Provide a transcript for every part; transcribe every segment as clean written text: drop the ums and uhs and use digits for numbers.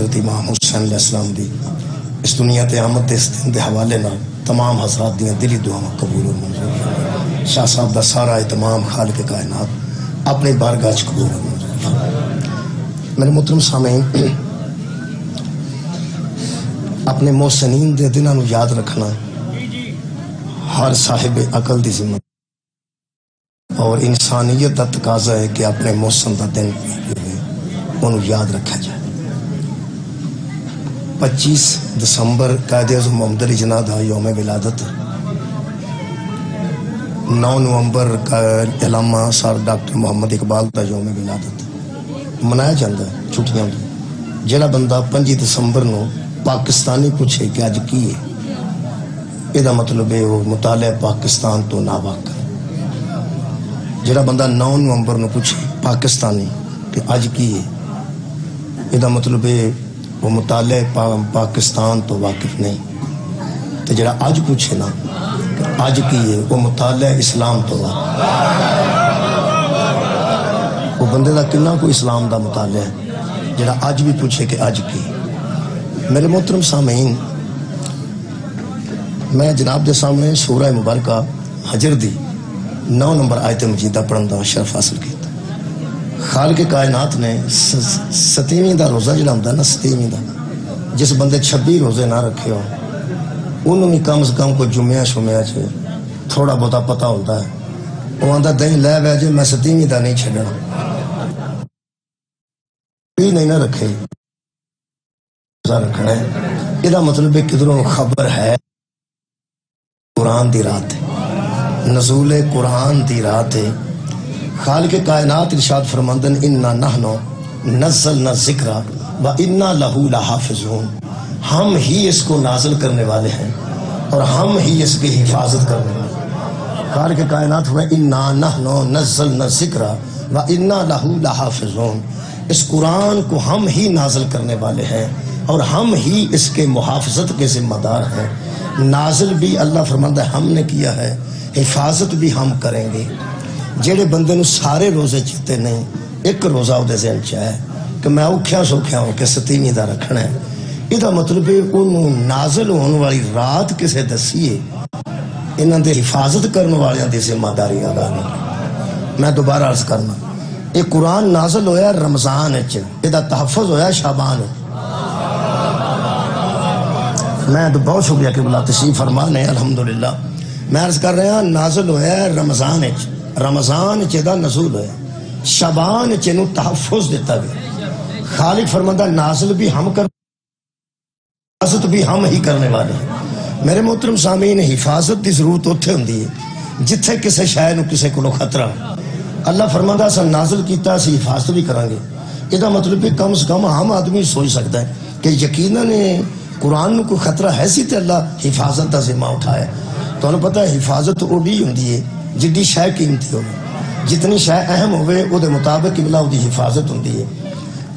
حضرت امام حسین علیہ السلام دی اس دنیا تے آمد اس دن دے حوالے نال تمام حضرات دیاں دلی دعاواں قبول و منظور شاہ صاحب دا سارا اہتمام خالق کائنات اپنی بارگاہ وچ قبول و منظور۔ میرے محترم سامعین، اپنے محسنین دے دنوں نو یاد رکھنا ہر صاحب عقل دی ذمہ اور انسانیت دا تقاضا ہے کہ اپنے محسن دا دن انہوں یاد رکھا جائے۔ 25 دسمبر قائد اعظم محمد علی جناح دا یوم ولادت، 9 نومبر کا علامہ سر ڈاکٹر محمد اقبال دا یوم ولادت منایا جاتا ہے چھٹیاں دی۔ جڑا بندہ 5 دسمبر نو پاکستانی پوچھے کہ اج کی ہے، یہ دا مطلب ہے وہ مطالعہ پاکستان تو ناواقف۔ جڑا بندہ 9 نومبر نو پوچھے پاکستانی کہ اج کی ہے، یہ دا مطلب ہے وہ مطالعہ پاکستان تو واقف نہیں۔ تو جڑا اج پوچھے نا کہ اج کی ہے، وہ مطالعہ اسلام تو واقف، وہ بندے دا کنا کوئی اسلام دا مطالعہ ہے جڑا اج بھی پوچھے کہ اج کی۔ میرے محترم سامعین، میں جناب دے سامنے سورہ مبارکہ حجر دی 9 نمبر آیت مجیدہ پڑھن دا شرف حاصل کیتا۔ خالق کائنات نے 7ویں دا روزہ جڑا ہوندا نا، 7ویں دا، جس بندے 26 روزے نہ رکھے ہو انہوں بھی کم از کم کوئی جمعہ شمعہ چ تھوڑا بہتا پتہ ہوتا ہے۔ وہ آندا دہیں لے وے جے میں 7ویں دا نہیں چھڈنا، بھی نہیں نہ رکھے روزہ رکھنا ہے، یہ مطلب ہے کدھروں خبر ہے قرآن دی رات ہے، نزول قرآن دی رات ہے۔ خالق کائنات ارشاد فرماندن انا نحنو نزلنا الذکر و انا لہو لحافظون، ہم ہی اس کو نازل کرنے والے ہیں اور ہم ہی اس کی حفاظت کرنے والے ہیں۔ خالق کائنات ہوئے انا نحنو نزلنا الذکر و انا لہو لحافظون، اس قرآن کو ہم ہی نازل کرنے والے ہیں اور ہم ہی اس کے محافظت کے ذمہ دار ہیں۔ نازل بھی اللہ فرماتا ہے ہم نے کیا ہے، حفاظت بھی ہم کریں گے۔ جڑے بندے نو سارے روزے چیتے نہیں، ایک روزہ وہ ذہن چ ہے کہ میں اوکھیا سوکھیا ہو کے 7ویں دا رکھنا ہے، یہ مطلب ہے انہوں نازل ہونے والی رات کسے دسی ہے، انہاں دے حفاظت کرنے والیاں دی ذمہ داری ادا نہیں۔ میں دوبارہ عرض کرنا، یہ قرآن نازل ہویا رمضان وچ، یہ تحفظ ہویا شعبان۔ میں تو بہت شکریہ کہ بلا تشریف فرمان ہے، الحمدللہ۔ میں عرض کر رہا ہوں نازل ہویا ہے رمضان وچ، رمضان چیدہ نزول ہویا، شعبان چینو تحفظ دیتا گیا۔ خالق فرماندہ نازل بھی ہم کر، حفاظت بھی ہم ہی کرنے والے ہیں۔ میرے محترم سامعین، حفاظت دی ضرورت اتھے ہوندی ہے جتھے کسے شے نو کسے کو خطرہ۔ اللہ فرماندہ اسا نازل کیتا اسی حفاظت بھی کریں گے۔ یہ مطلب ہے کم سے کم ہم آدمی سوچ سکتا ہے کہ یقیناً قرآن نو کوئی خطرہ ہے سی تے اللہ حفاظت دا ذمہ اٹھایا۔ تو انہوں پتہ ہے حفاظت اوڈی ہوندی ہے جدی شے قیمتی ہوگی، جتنی شے اہم ہوئے او دے مطابق قبلہ دی حفاظت ہوندی ہے۔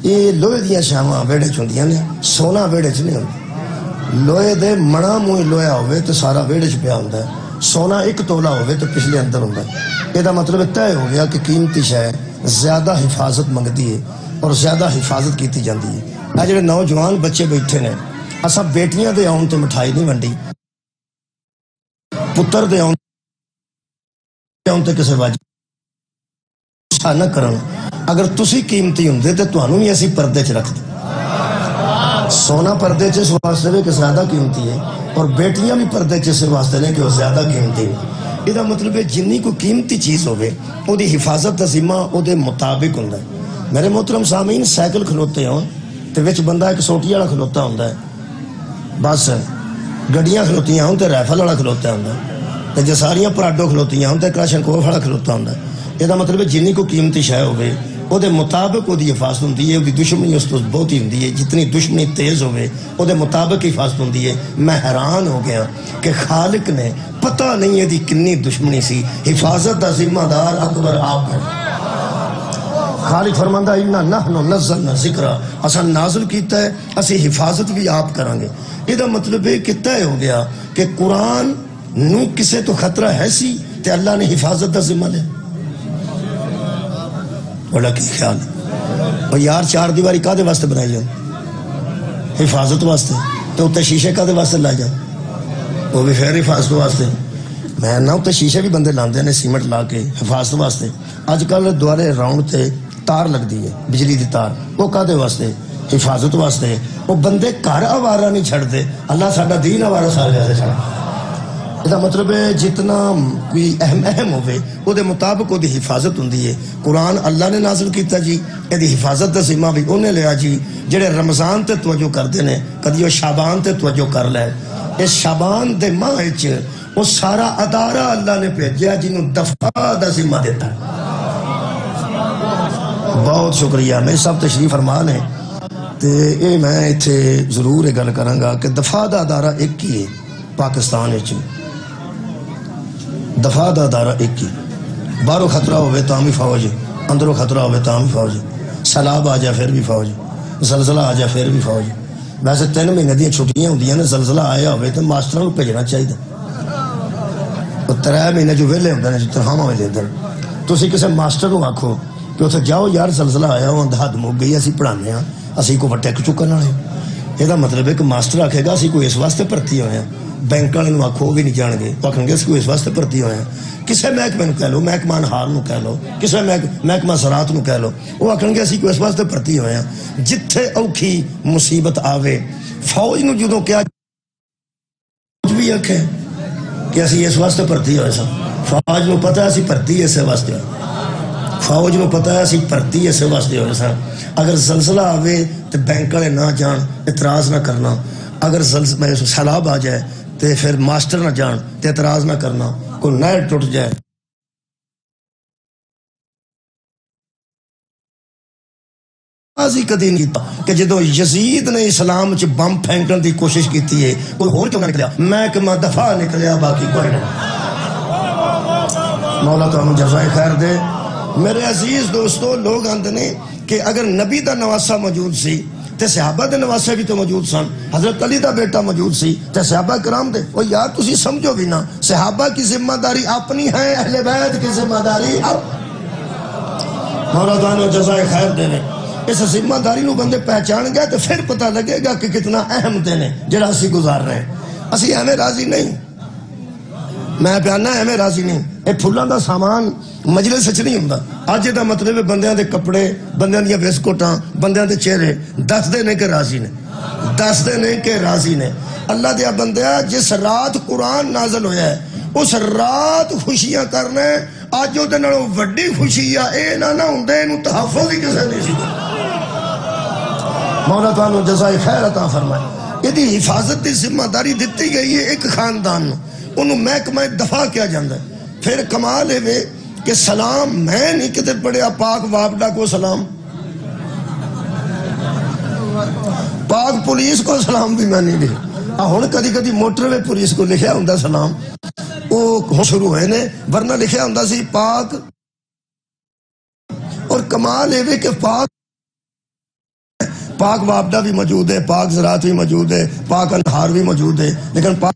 یہ لوہے دیاں شاواں ویڑے چ ہوندیاں نے، سونا ویڑے چ نہیں ہوندا۔ لوہے دے مڑا موئی لوہا ہوئے تو سارا ویڑے چ پیا ہوندا ہے، سونا 1 تولہ ہوئے تو پچھلے اندر ہوندا ہے۔ یہ مطلب طے ہو گیا کہ قیمتی شے زیادہ حفاظت منگتی ہے اور زیادہ حفاظت کیتی جاندی ہے۔ اے جڑے نوجوان بچے بیٹھے نے، اسا بیٹیاں دے آن تے مٹھائی نہیں ونڈی، پتر دے آن تے کسے واجب نہ کرن۔ اگر تسی قیمتی ہوندے تے تانوں بھی اسی پردے چ رکھ دے۔ سونا پردے چ اس واسطے ہے کہ زیادہ قیمتی ہے، اور بیٹیاں بھی پردے چ اس واسطے نے کہ وہ زیادہ قیمتی ہے۔ یہ مطلب ہے جنی کوئی قیمتی چیز ہوئے وہ دی حفاظت دا ذمہ وہ دے مطابق ہوندا ہے۔ میرے محترم سامعین، سائیکل کھلوتے ہوں تے وچ بندہ ایک سوٹی والا کھلوتا ہوندا ہے، بس گڈیاں کھلوتیاں ہوں تے رائفل والا کھلوتا ہوندا ہے، تے جساریاں پراڈو کھلوتیاں ہوں تے کلاشنکوف والا کھلوتا ہوندا ہے۔ یہ مطلب ہے جنی کو قیمتی شے ہوئے وہ دے مطابق وہ دی حفاظت ہوندی ہے، وہ دی دشمنی اس تو بہت ہی ہوندی ہے، جتنی دشمنی تیز ہوئے وہ دے مطابق حفاظت ہوندی ہے۔ میں حیران ہو گیا کہ خالق نے پتہ نہیں ہے دی کنی دشمنی سی، حفاظت دا ذمہ دار اکبر آپ ہے۔ خالق فرماندہ انا نحن نزلنا ذکر، اسا نازل کیتا ہے، اسی حفاظت بھی آپ کریں گے۔ یہ مطلب ہے کہ طے ہو گیا کہ قرآن نو کسے تو خطرہ ہے سی تے اللہ نے حفاظت دا ذمہ لے۔ بڑا کی خیال ہے اور یار چار دیواری کادے واسطے بنائی جائے؟ حفاظت واسطے، تو اتنے شیشے کا واسطے لا جاؤ، وہ بھی پھر حفاظت واسطے. میں نہ اتنے شیشے بھی بندے لاندے نے سیمنٹ لا کے حفاظت واسطے. اج کل دوارے راؤنڈ تے تار لگتی ہے بجلی دی تار، وہ کدے واسطے؟ حفاظت واسطے. وہ بندے گھر آوارہ نہیں چھڑتے، اللہ ساڈا دین آوارہ سارے ایسے چھڑ. یہ مطلب ہے جتنا کوئی اہم ہوئے وہ دے مطابق وہ دی حفاظت ہوں. قرآن اللہ نے نازل کیتا جی، یہ حفاظت کا ذمہ بھی انہیں لیا جی. جڑے رمضان تے توجہ کرتے ہیں کدی وہ شابان تے توجہ کر لے. اس شابان دے ماہ وہ سارا ادارہ اللہ نے بھیجا جنہوں دفاع دا ذمہ دیتا ہے. بہت شکریہ. میرے صاحب تشریف فرمان ہے تے اے میں اتھے ضرور گل کراں گا کہ دفاع دا ادارہ ایک ہی ہے پاکستان وچ. دفاع دا ادارہ ایک ہی. باہروں خطرہ ہوئے تاں بھی فوج، اندروں خطرہ ہوئے تاں بھی فوج، سیلاب آ جائے پھر بھی فوج، زلزلہ آ جائے پھر بھی فوج. ویسے 3 مہینے دیا چھٹیاں ہوندیاں نے، زلزلہ آیا ہوئے تو ماسٹروں کو بھیجنا چاہیے. 3 مہینے جو ویلے ہوندے نے جو تنخواہ میں دیندے. تسی کسی ماسٹر کو آکھو کہ اتنے جاؤ یار زلزلہ آیا ہوں حد مک گئی، اسی پڑھانے ہاں، اسی کو وٹیک چکن والے. یہ مطلب ہے کہ ماسٹر آکھے گا اسی کو اس واسطے بھرتی ہوئے ہیں. بینک والے آکھو بھی نہیں جان گے، وہ آخر گے اسی کو اس واسطے بھرتی ہوئے ہیں. کسی محکمے کہہ لو، محکمہ انہار کہہ لو، کسی محکمہ زراعت کہہ لو، وہ آخر گے اسی کو اس واسطے بھرتی ہوئے ہیں. جتھے اوکھی مصیبت آوے فوج نو جدوں کیا کچھ بھی آکھے کہ اسی اس واسطے بھرتی ہوئے سن. فوج نو پتہ ہے اسی بھرتی اسے واسطے، فوج نو پتہ ہے اسی بھرتی اسے واسطے ہوئے سن. اگر زلزلہ آوے تو بینک والے نہ جان، اعتراض نہ کرنا. اگر سیلاب آ جائے تو پھر ماسٹر نہ جان تو اعتراض نہ کرنا. کوئی نہر ٹوٹ جائے کدی نہیں کہ جدو یزید نے اسلام چ بم پھینکن دی کوشش کی ہے کوئی ہور کیوں نہ نکلیا؟ محکمہ دفاع نکلیا، باقی کوئی نہیں. مولا تمہیں جزائے خیر دے. میرے عزیز دوستو، لوگ آندے نے کہ اگر نبی دا نواسا موجود سی تے صحابہ دے نواسے بھی تو موجود سن. حضرت علی دا بیٹا موجود سی تے صحابہ کرام دے. وہ یار تسی سمجھو بھی نا، صحابہ کی ذمہ داری اپنی ہے، اہل بیت کی ذمہ داری مولا تمہیں جزائے خیر دے. اس ذمہ داری نو بندے پہچان گیا تو پھر پتہ لگے گا کہ کتنا اہم دن ہے جڑا اسی گزار رہے ہیں. اسی ایویں راضی نہیں، میں پیانا ایویں راضی نہیں. یہ پھلاں دا سامان مجلس وچ نہیں ہوندا. اج دا مطلب ہے بندیاں دے کپڑے، بندیاں دیاں بسکٹاں، بندیاں دے چہرے دس دے نے کہ راضی نے، دس دے نے کہ راضی نے. اللہ دیا بندیا، جس رات قرآن نازل ہویا ہے اس رات خوشیاں کرنے. اج وہ نالوں وڈی خوشی آ اے نہ ہوندے، اینوں تحفظ ہی کسے نہیں سی. مولا تعالیٰ جزائے خیر عطا فرمائے. یہ حفاظت کی ذمہ داری دیتی گئی ہے ایک خاندان نو، انہوں محکمہ دفاع کیا جاندہ ہے. پھر کمال ہے کہ سلام میں نہیں کتے پڑھیا پاک وابڈا کو سلام، پاک پولیس کو سلام بھی میں نہیں لکھا. ہن کدی کدی موٹر وے پولیس کو لکھیا ہوندا سلام، وہ شروع ہوئے نے، ورنہ لکھیا ہوندا سی پاک. اور کمال ہے کہ پاک وابڈا بھی موجود ہے، پاک زراعت بھی موجود ہے، پاک انہار بھی موجود ہے، لیکن پاک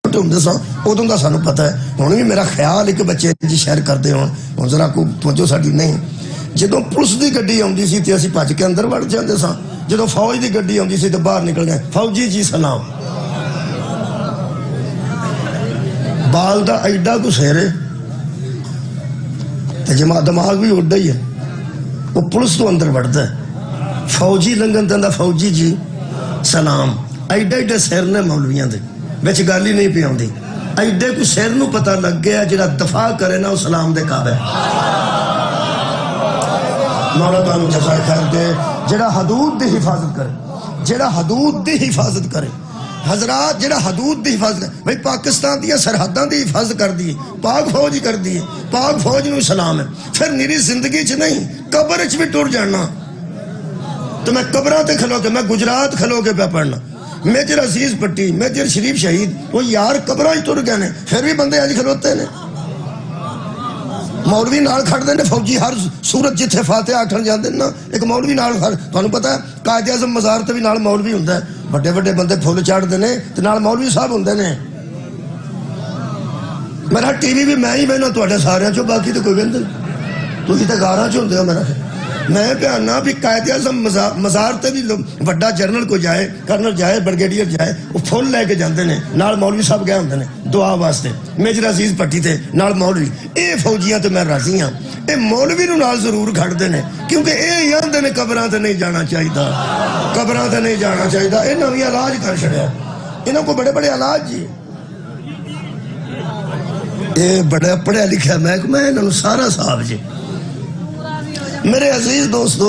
ادوں کا سانو پتہ ہے. ہوں بھی میرا خیال ہے کہ بچے جی شہر کرتے ہوں ذرا کو توجہ ساری نہیں. جدو پولیس کی گڈی آتی سی تو اسی بھج کے اندر وڑ جاتے سا، جدو فوج کی گڈی آتی سی تو باہر نکل گئے، فوجی جی سلام. بال دا ایڈا کو سہرے دماغ بھی اڈا ہی ہے. وہ پولیس تو اندر وڑتا ہے، فوجی لنگن تندہ فوجی جی سلام. ایڈا ایڈے سیر نے مولویاں دے بچ گالی نہیں پی آؤں. ایڈے کو سیر نو پتہ لگ گیا جڑا دفاع کرے نا وہ سلام دے قابل. مولا تعالیٰ جزائے خیر دے. جڑا حدود دی حفاظت کرے، جڑا حدود دی حفاظت کرے، حضرات جڑا حدود دی حفاظت کرے. بھئی پاکستان دیا سرحداں دی حفاظت کر دی، پاک فوج کر دی، پاک فوج نو سلام ہے. پھر میری زندگی چ نہیں قبر چ بھی ٹر جانا تو میں قبراں تے کھلو کے، میں گجرات کھلو کے پہ پڑھنا. میجر عزیز پٹی، میجر شریف شہید، وہ یار قبراں ہی ٹر گئے نے، پھر بھی بندے اج کھلوتے نے. مولوی نال کھڑ دے نے، فوجی ہر صورت جتھے فاتحہ آکھن جاندے نا ایک مولوی نال کھڑ. تانوں پتہ ہے قائد اعظم مزار تے بھی نال مولوی ہوندا ہے. بڑے بڑے بندے پھول چاڑھدے نے تے نال مولوی صاحب ہوندے نے. میرا ٹی وی بھی میں ہی وہنا تواڈے سارے چوں، باقی تے کوئی وہندا نہیں. تسی تے گاراں چ ہوندے ہو. میں پیانا بھی قائد اعظم مزار تے بھی وڈا جنرل کو جائے، کرنل جائے، بریگیڈیئر جائے، وہ پھول لے کے جاندے نے، نال مولوی صاحب گئے ہوندے نے دعا واسطے، میجر عزیز پٹی تے نال مولوی، اے فوجیاں تے میں راضی ہاں، اے مولوی نو نال ضرور کھڑدے نے، کیونکہ اے یاندے نے قبراں تے نہیں جانا چاہیدا، قبراں تے نہیں جانا چاہیدا، اے نویں علاج کر چھڑیا، انہاں کو بڑے بڑے علاج جی، اے بڑا پڑھیا لکھیا محکمہ ہے، انہوں سارا صاحب جی۔ میرے عزیز دوستو،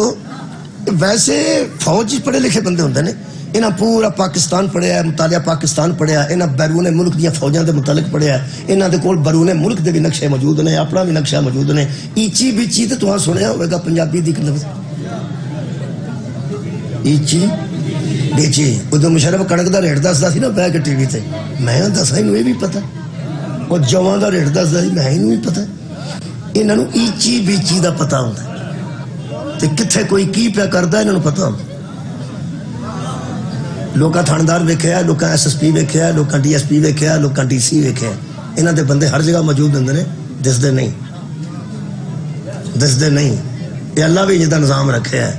ویسے فوج پڑھے لکھے بندے ہوندے نے، انہاں پورا پاکستان پڑھیا ہے، مطالعہ پاکستان پڑھیا ہے، انہاں بیرون ملک دیا فوجاں دے متعلق پڑھیا ہے، انہاں دے کول بیرون ملک دے بھی نقشے موجود نے، اپنا بھی نقشہ موجود نے۔ ایچی بیچی تے تہاں سنیا ہوئے گا پنجابی دی لفظ، ایچی بیچی، ادھر مشرف کڑک دا ریٹ دسدا سی نا بیٹھ کے ٹی وی تے، میں دسا انہوں یہ بھی پتہ، اور جواں دا ریٹ دسدا سی میں انہوں بھی پتہ، انہاں نوں ایچی بیچی دا پتہ ہوندا تے کتھے کوئی کی پیا کردا انہاں نوں پتہ ہوندا۔ لوکاں تھاندار ویکھیا، لوکاں ایس ایس پی ویکھیا، لوکاں ڈی ایس پی ویکھیا، لوکاں ڈی سی ویکھیا، انہاں دے بندے ہر جگہ موجود ہوندے نے، دسدے نہیں، دسدے نہیں، یہ اللہ بھی جدا نظام رکھیا ہے،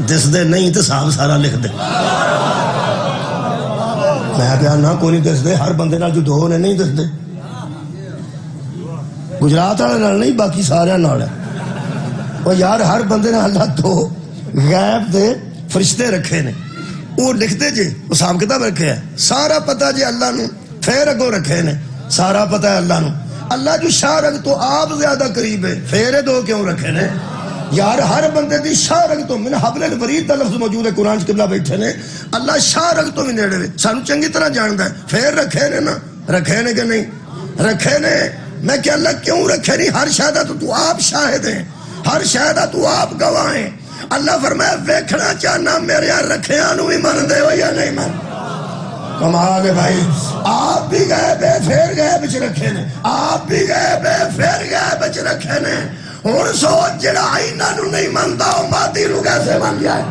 دسدے نہیں تو صاحب سارا لکھ دے۔ میں کہا نہ کوئی نہیں دسدے، ہر بندے نال جو دو نے نہیں دسدے، گجرات والے نال نہیں باقی سارے نال ہے، اور یار ہر بندے نے اللہ دو غیب دے فرشتے رکھے نے، وہ لکھتے جی، وہ حساب کتاب رکھے ہے، سارا پتہ جی اللہ نو، پھر اگوں رکھے نے، سارا پتہ ہے اللہ نو، اللہ جو شارک تو آپ زیادہ قریب ہے، پھر دو کیوں رکھے نے؟ یار ہر بندے دی شارک تو من حبل الورید دا لفظ موجود ہے قرآن قبلہ بیٹھے نے، اللہ شارک تو بھی نیڑے وے، سانو چنگی طرح جاندا ہے، پھر رکھے نے نا، رکھے نے کہ نہیں؟ رکھے نے۔ میں کہ اللہ کیوں رکھے نہیں؟ ہر شاہدہ تو آپ شاہد ہیں، ہر شاہدہ تو آپ گواہ ہیں۔ اللہ فرمایا ویکھنا چاہنا میرے یار رکھے آنو بھی من دے ہو یا نہیں من؟ کمال ہے بھائی، آپ بھی گئے بے پھر گئے بچ رکھے نے، آپ بھی گئے بے پھر گئے بچ رکھے نے، ہون سوچ جڑا آئینہ نو نہیں مانتا ہوں مادی نو کیسے مان جائے؟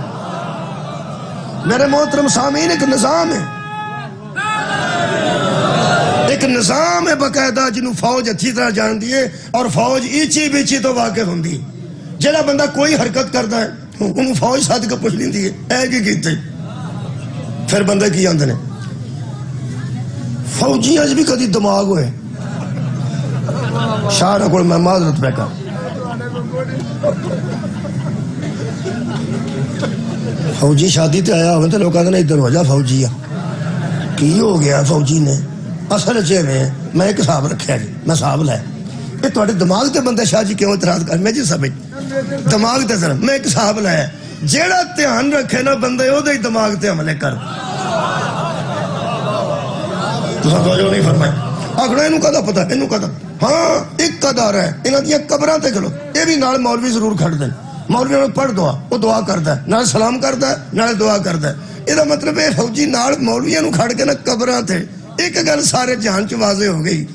میرے محترم سامعین، ایک نظام ہے، ایک نظام ہے باقاعدہ جنہوں فوج اچھی طرح جان دیے، اور فوج ایچی بیچی تو واقف ہوں دی، جڑا بندہ کوئی حرکت کرتا ہے انہوں فوج ساتھ کے پوچھ لیندی ہے اے کی کیتے، پھر بندے کی آندے نے فوجی اج بھی کدی دماغ ہوئے شاہ کو میں معذرت پہ کہا، فوجی شادی تے آیا ہوئے تو لوگ کہتے ہیں ادھر ہو جا فوجی کی ہو گیا فوجی نے؟ اصل چے میں ایک حساب رکھا جی، میں حساب لائے یہ تھوڑے دماغ تے بندے شاہ جی کیوں اعتراض کر، میں جی سمجھ دماغ تے ذرا میں ایک حساب لایا، جیڑا دھیان رکھے نا بندے او دے دماغ تے حملے کر، تساں توجہ نہیں فرمائی، آخنا انہوں کدا پتہ، انہوں کدا ہاں ایک قدار ہے، انہوں دیا قبراں تے کھلو، یہ بھی نال مولوی ضرور کھڑ دیں، مولوی نے پڑھ دعا، وہ دعا کرتا ہے، نال سلام کرتا ہے، نال دعا کرتا ہے، یہ مطلب ہے فوجی نال مولویاں نو کھڑ کے نا قبراں تے، ایک گل سارے جہان چ واضح ہو گئی،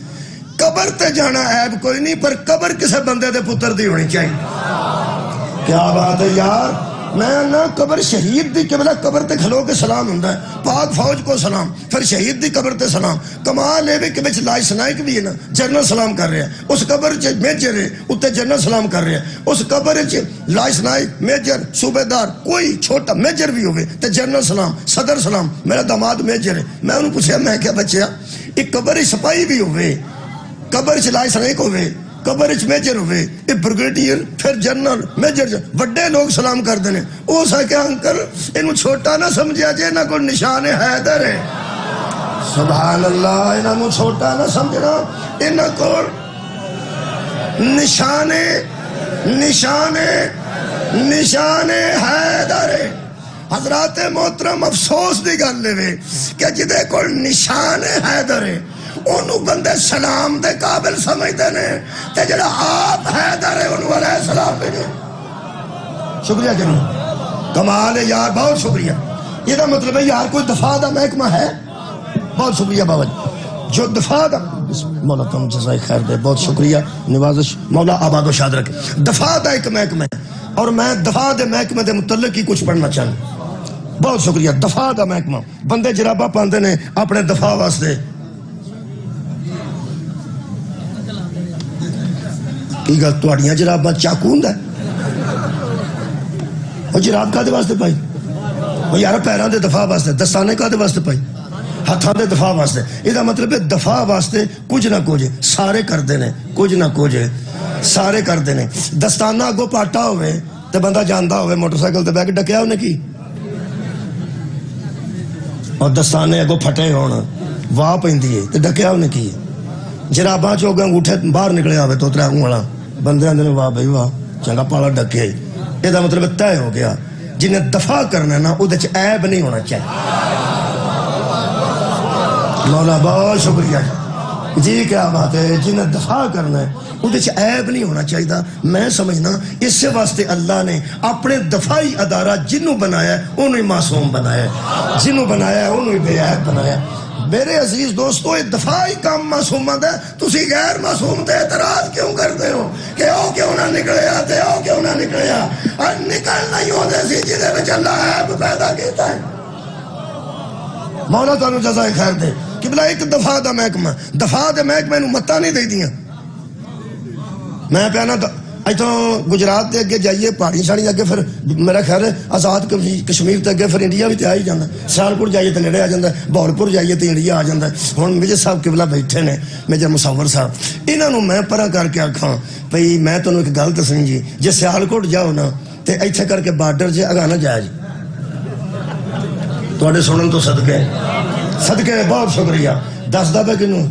قبر تے جانا عیب کوئی نہیں، پر قبر کسے بندے دے پتر دی ہونی چاہیے۔ کیا بات ہے یار، میں نہ قبر شہید دی قبلہ قبر تے کھلو کے سلام ہوندا ہے، پاک فوج کو سلام، پھر شہید دی قبر تے سلام، کمال ہے کہ بچ لاج سنائک بھی ہے نا، جنرل سلام کر رہے ہیں، اس قبر چ میجر ہے اتے جنرل سلام کر رہے ہیں، اس قبر چ لاج سنائک میجر صوبیدار کوئی چھوٹا میجر بھی ہوئے تے جنرل سلام، صدر سلام، میرا داماد میجر ہے، میں انہوں پوچھا میں کیا بچیا ایک قبر سپاہی بھی ہوئے، قبر چ لاج سنائک ہوئے، قبر چ میجر ہوئے، یہ بریگیڈیئر پھر جنرل میجر وڈے لوگ سلام کر دینے، او سا کہ انکل انہوں چھوٹا نہ سمجھا جے نہ کوئی نشان حیدر ہے، سبحان اللہ، انہوں چھوٹا نہ سمجھنا، انہوں کو نشان حیدر ہے۔ حضرات محترم افسوس دی گل لے کہ جدے کو نشان حیدر ہے انہوں بندے سلام دے قابل سمجھتے ہیں، تے جڑا آپ حیدر ہے انہوں علیہ السلام پہ جو شکریہ جنہوں کمال ہے یار، بہت شکریہ، یہ دا مطلب ہے یار کوئی دفاع دا محکمہ ہے، بہت شکریہ بابا جی، جو دفاع دا مولا تم جزائے خیر دے، بہت شکریہ، نوازش مولا آباد و شاد رکھے، دفاع دا ایک محکمہ ہے، اور میں دفاع دے محکمہ دے متعلق ہی کچھ پڑھنا چاہوں، بہت شکریہ، دفاع دا محکمہ، بندے جرابہ پاندے نے اپنے دفاع واسطے، کی گل تواڈیاں جراباں چاقو ہوندا ہے؟ وہ جراب کادے واسطے پائی؟ وہ یار پیروں دے دفاع واسطے. دستانے کادے واسطے پائی؟ ہاتھوں دے دفاع واسطے. یہ مطلب ہے دفاع واسطے کچھ نہ کچھ سارے کرتے ہیں، کچھ نہ کچھ سارے کرتے ہیں. دستانہ اگوں پاٹا ہوئے تو بندہ جانتا ہوئے موٹر سائیکل تے بہ کے ڈکیا انہیں کی، اور دستانے اگوں پھٹے ہون واہ پیندی ہے تو ڈکیا انہیں کی. جراباں چو گئے انگوٹھے باہر نکلے ہوئے تو ترے والا بندے آدھے واہ بھائی واہ چنگا پالا ڈکیا ہی. یہ مطلب طے ہو گیا جنہیں دفاع کرنا نا وہ عیب نہیں ہونا چاہیے. مولا بہت شکریہ جی، کیا بات ہے. جنہیں دفاع کرنا ہے وہ عیب نہیں ہونا چاہیے. میں سمجھنا اس واسطے اللہ نے اپنے دفاعی ادارہ جنوں بنایا انہوں ہی معصوم بنایا، جنوں بنایا انہوں ہی بے عیب بنایا. میرے عزیز دوستو، یہ دفاعی کام معصومت ہے. تسی غیر معصوم تے اعتراض کیوں کرتے ہو کہ او کیوں نہ نکلیا تے او کیوں نہ نکلیا؟ اور نکلنا ہی ہوتے سی جدے وچ اللہ عیب پیدا کیتا ہے. مولا تانوں جزائے خیر دے. قبلہ ایک دفاع دا محکمہ، دفاع دے محکمے نوں متاں نہیں دے دیاں. میں پہنا ایتھوں گجرات تے اگے جائیے پہاڑی شاڑی اگے، پھر میرا خیال ہے آزاد کشمیر تے اگے پھر انڈیا بھی تے آ ہی جاندا ہے. سیالکوٹ جائیے تے نیڑے آ جاندا ہے، بہاولپور جائیے تے انڈیا آ جاندا ہے. ہن میجر صاحب قبلہ بیٹھے نے، میجر مصور صاحب، انہاں نوں میں پرا کر کے آکھاں بھئی میں تانوں ایک گل دسنی جی، جے سیالکوٹ جاؤ نا تے ایتھے کر کے بارڈر جے اگاں نہ جایا جی. تواڈے سنن تو صدقے صدقے بہت شکریہ. دسدا پہ کنوں؟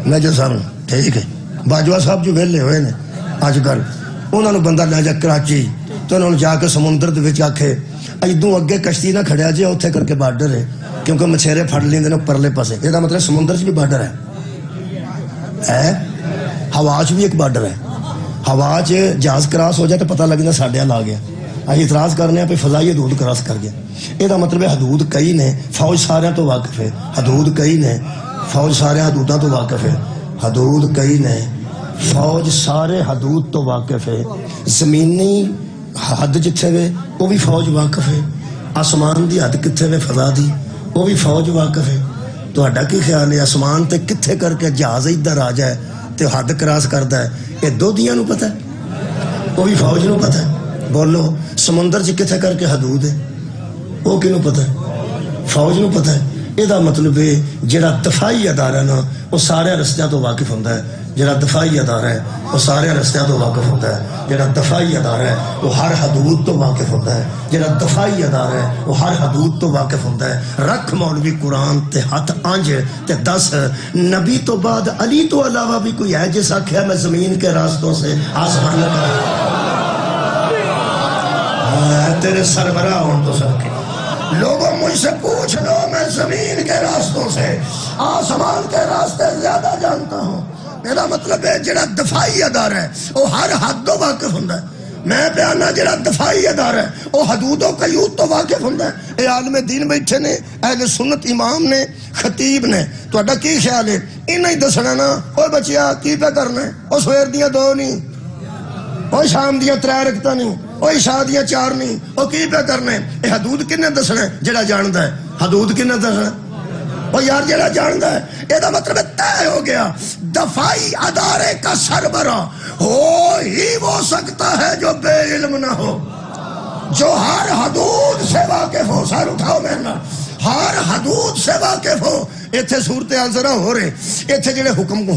میجر صاحب. ٹھیک ہے. باجوہ صاحب جو ویلے ہوئے نے اج کل، انہوں نے بندہ لے جا کراچی تو انہوں نے جا کے سمندر دے وچ آکھے ادوں اگے کشتی نہ کھڑیا جے اوتھے کر کے بارڈر ہے، کیونکہ مچھیرے پھڑ لیندے نے پرلے پاسے. یہ مطلب سمندر چ بھی بارڈر ہے، ہوا چ بھی ایک بارڈر ہے. ہوا چ جہاز کراس ہو جائے تو پتہ لگنا ساڈے آ گیا. اسی اعتراض کرنے ہیں پہ فضائی حدود کراس کر گیا. یہ مطلب ہے حدود کئی نے، فوج سارے تو واقف ہے. حدود کئی نے، فوج سارے حدوداں تو واقف ہے. حدود کئی نے، فوج سارے حدود تو واقف ہے. زمینی حد جتھے وے وہ بھی فوج واقف ہے. آسمان دی حد کتھے وے فضا دی وہ بھی فوج واقف ہے. تہاڈا کی خیال ہے آسمان تے کتھے کر کے جہاز ادھر آ جائے تے حد کراس کردا ہے؟ یہ دو دیاں نو پتہ ہے، وہ بھی فوج نو پتہ ہے. بولو سمندر چ کتھے کر کے حدود ہے وہ کنوں پتہ ہے؟ فوج نو پتہ ہے. یہ مطلب ہے جڑا دفاعی ادارہ نا وہ سارے رستیاں تو واقف ہوتا ہے. جڑا دفاعی ادارہ ہے وہ سارے رستیاں تو واقف ہوتا ہے. جڑا دفاعی ادارہ ہے وہ ہر حدود تو واقف ہوتا ہے. جڑا دفاعی ادارہ ہے وہ ہر حدود تو واقف ہوتا ہے. رکھ مولوی قرآن تے ہاتھ آنج تے دس نبی تو بعد علی تو علاوہ بھی کوئی ہے جس آکھیا میں زمین کے راستوں سے آسمان لگا. تیرے سربراہ ہوں تو سر کے لوگوں مجھ سے پوچھ لو، میں زمین کے راستوں سے آسمان کے راستے زیادہ جانتا ہوں. میرا مطلب ہے جڑا دفاعی ادارہ ہے وہ ہر حد تو واقف ہوتا ہے. میں پیانا جڑا دفاعی ادارہ ہے وہ حدود و قیود تو واقف ہوتا ہے. اے عالم دین بیٹھے نے، اہل سنت امام نے، خطیب نے. تہاڈا کی خیال ہے انہاں ہی دسنا نا او بچیا کی پہ کرنا ہے؟ او سویر دیاں دو نہیں، او شام دیاں 3 رکعتاں نہیں، او عشاء دیاں 4 نہیں، او کی پہ کرنا ہے؟ اے حدود کنے دسنا ہے؟ جڑا جاندا ہے. حدود کنے دسنا ہے؟ او یار جڑا جاندا ہے. یہ مطلب طے ہو گیا دفاعی ادارے کا سربراہ ہو ہی وہ سکتا ہے جو بے علم نہ ہو، جو ہر حدود سے واقف ہو. سر اٹھاؤ میرا، ہر حدود سے واقف ہو. ایتھے صورتحال ذرا ہو رہے، ایتھے جڑے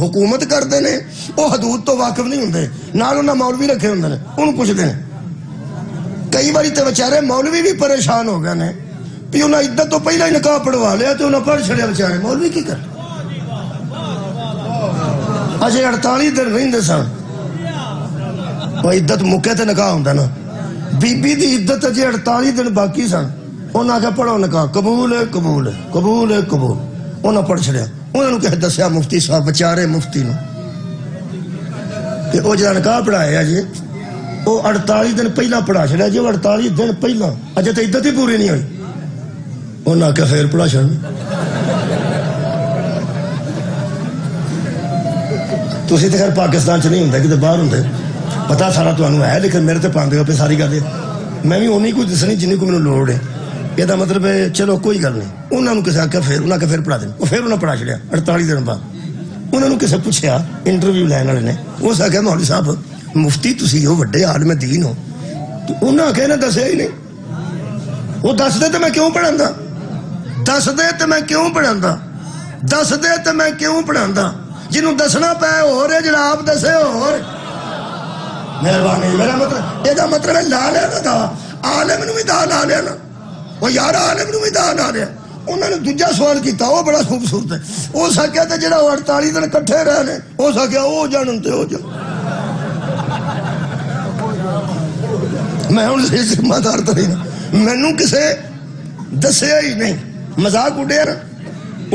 حکومت کرتے ہیں وہ حدود تو واقف نہیں ہوندے، نال انہاں مولوی رکھے ہوندے نے، انہوں پوچھتے ہیں. کئی باری تے بیچارے مولوی بھی پریشان ہو گئے نے بھی انہیں عدت تو پہلے ہی نکاح پڑھوا لیا تو انہیں پڑھ چھڑیا. بیچارے مولوی کی کر اجے 48 دن رہندے سن، وہ عدت مکے تے نکاح ہوندا نا. بی بی دی عدت اجے 48 دن باقی سن. انہاں آکھیا پڑھو نکاح، قبول ہے قبول ہے قبول ہے قبول. انہاں پڑھ چھڑیا. انہوں نے کہ دسیا مفتی صاحب بچارے مفتی نو کہ وہ جڑا نکاح پڑھایا جی وہ 48 دن پہلا پڑھا چھڑیا جی. وہ 48 دن پہلا اجے تے عدت ہی پوری نہیں ہوئی. انہاں آکھیا پھر پڑھا چھڑ. تسی تے خیر پاکستان چ نہیں ہوندا کتے باہر ہوندے، پتہ سارا تانوں ہے، لیکن میرے تے پاندے ہو پہ ساری گل. میں بھی اونی کوئی دسنی جنی کو مینوں لوڑ ہے. یہ مطلب ہے چلو کوئی گل نہیں. انہوں نے کسی آخیا پھر انہیں پھر پڑھا دیں، وہ پھر انہیں پڑھا چھڑیا 48 دن بعد. انہوں نے کسی پوچھا انٹرویو لین والے نے، اس آخیا مولوی صاحب مفتی تسی ہو، وڈے عالم دین ہو، انہاں کہ نے دسیا ہی نہیں. وہ دس دے تو میں کیوں پڑھانداں, دس دے تو میں کیوں پڑھانداں, دس دے تو میں کیوں پڑھانداں. جنہوں دسنا پہ ہو رہے جڑا آپ دسے ہو رہے. مہربانی. میرا مطلب یہ مطلب ہے لا لیا نا دا عالم نو بھی دا لا لیا نا. وہ یار عالم نو بھی دا لا لیا. انہوں نے دوجا سوال کیتا, وہ بڑا خوبصورت ہے. وہ سکیا تے جڑا 48 دن کٹھے رہنے, وہ سکیا وہ جانن تے ہو جا. میں ہوں ذمہ دار تو نہیں نا, مینوں کسے دسیا ہی نہیں. مذاق اڈیا نا,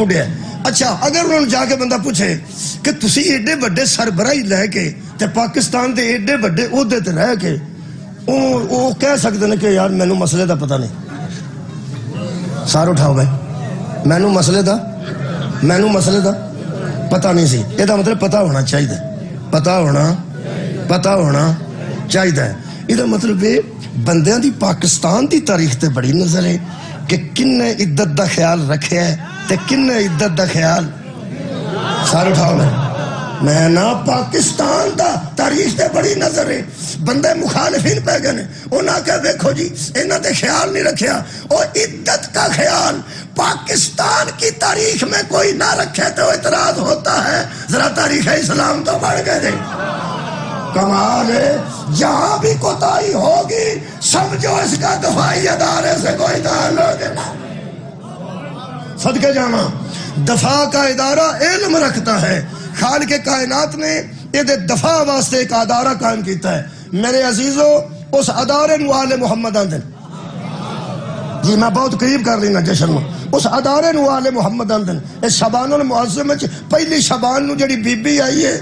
اڈیا. اچھا اگر انہوں نے جا کے بندہ پوچھے کہ تسی ایڈے بڑے سربراہی لے کے تے پاکستان دے ایڈے بڑے عہدے تے رہ کے وہ کہہ سکتے ہیں کہ یار مینوں مسئلے دا پتہ نہیں. سار اٹھاؤ بھائی, مینوں مسئلے دا پتہ نہیں سی. یہ مطلب پتہ ہونا چاہیے, پتہ ہونا چاہیے. یہ مطلب بندیاں دی پاکستان دی تاریخ تے بڑی نظر ہے کہ کن نے عدت دا خیال رکھیا ہے تے کن نے عدت دا خیال. سار اٹھاؤ میں نا پاکستان دا تاریخ تے بڑی نظر ہے. بندے مخالفین پہ گئے, انہاں کہا دیکھو جی انہاں تے خیال نہیں رکھیا. اور عدت کا خیال پاکستان کی تاریخ میں کوئی نہ رکھے تو اعتراض ہوتا ہے. ذرا تاریخ اسلام تو پڑھ کے دے. کمال ہے, جہاں بھی کوتاہی ہوگی سمجھو اس کا دفاعی ادارے سے کوئی تعلق ہے. صدقے جانا دفاع کا ادارہ علم رکھتا ہے. خالق کائنات نے یہ دفاع واسطے ایک ادارہ قائم کیتا ہے. میرے عزیزو اس ادارے نو آل محمد آندن. جی میں بہت قریب کر لینا جشن میں. اس ادارے نو آل محمد آندن. اس شبان المعظم میں پہلی شبان نو جڑی بی بی آئی ہے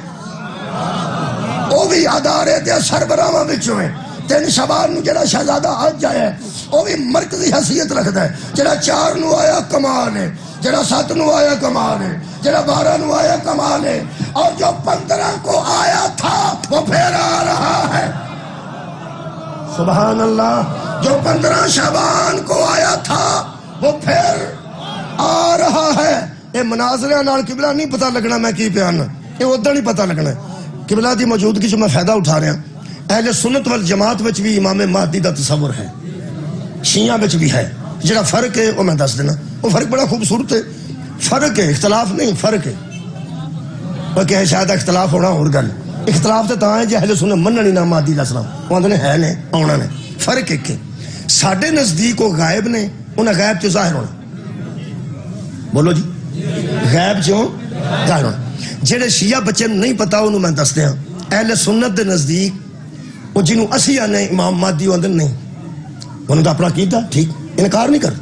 وہ بھی ادارے دے سربراہاں وچوں ہے. 3 شبان نو جڑا شہزادہ حج آیا ہے وہ بھی مرکزی حیثیت رکھتا ہے. جڑا 4 نو آیا کمال ہے, جڑا 7 نو آیا کمال ہے, جڑا 12 نو آیا کمال ہے, اور جو 15 کو آیا تھا وہ پھر آ رہا ہے. سبحان اللہ. جو 15 شعبان کو آیا تھا وہ پھر آ رہا ہے. یہ مناظرہ نال قبلہ نہیں پتہ لگنا میں کی پیانا, یہ ادھر نہیں پتہ لگنا. قبلہ دی موجودگی جو میں فائدہ اٹھا رہا ہوں. اہل سنت والجماعت وچ بھی امام مہدی دا تصور ہے, شیعہ وچ بھی ہے. جڑا فرق ہے وہ میں دس دینا. وہ فرق بڑا خوبصورت ہے. فرق ہے, اختلاف نہیں, فرق ہے. وہ کہ شاید اختلاف ہونا اور گل. اختلاف تو ہے جی اہل سنت منن ہی نہ مہدی علیہ السلام, وہ آندے ہے نے آنا نے. فرق ایک ہے, ساڈے نزدیک وہ غائب نے, انہیں غائب چوں ظاہر ہونا. بولو جی, غائب چوں ظاہر ہونا. جڑے شیعہ بچے نہیں پتا انہوں میں دس دیا. اہل سنت دے نزدیک وہ جنہوں اسی آنے امام مہدی وہ اندر نہیں, انہوں تو اپنا کیتا ٹھیک, انکار نہیں کر.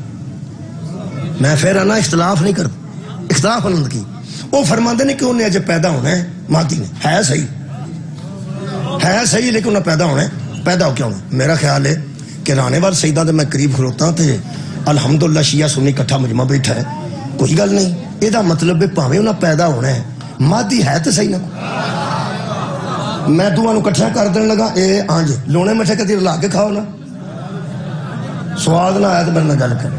میں پھر آنا اختلاف نہیں کر, اختلاف انہوں کی. وہ فرماندے نے کہ انہیں اجے پیدا ہونا ہے مہدی نے. ہے صحیح لیکن انہیں پیدا ہونا ہے. پیدا ہو کیا ہونا؟ میرا خیال ہے کہ رانے وال سیدہ دے میں قریب کھلوتا تے الحمدللہ شیعہ سنی کٹھا مجمع بیٹھا ہے, کوئی گل نہیں. یہ مطلب ہے پاویں انہیں پیدا ہونا ہے, مہدی ہے تو صحیح نہ. میں دعا نو کٹھا کر دین لگا, اے ہاں جی لونے مٹھے کدی رلا کے کھاؤ نا, سواد نہ آیا تو میرے نال گل کر.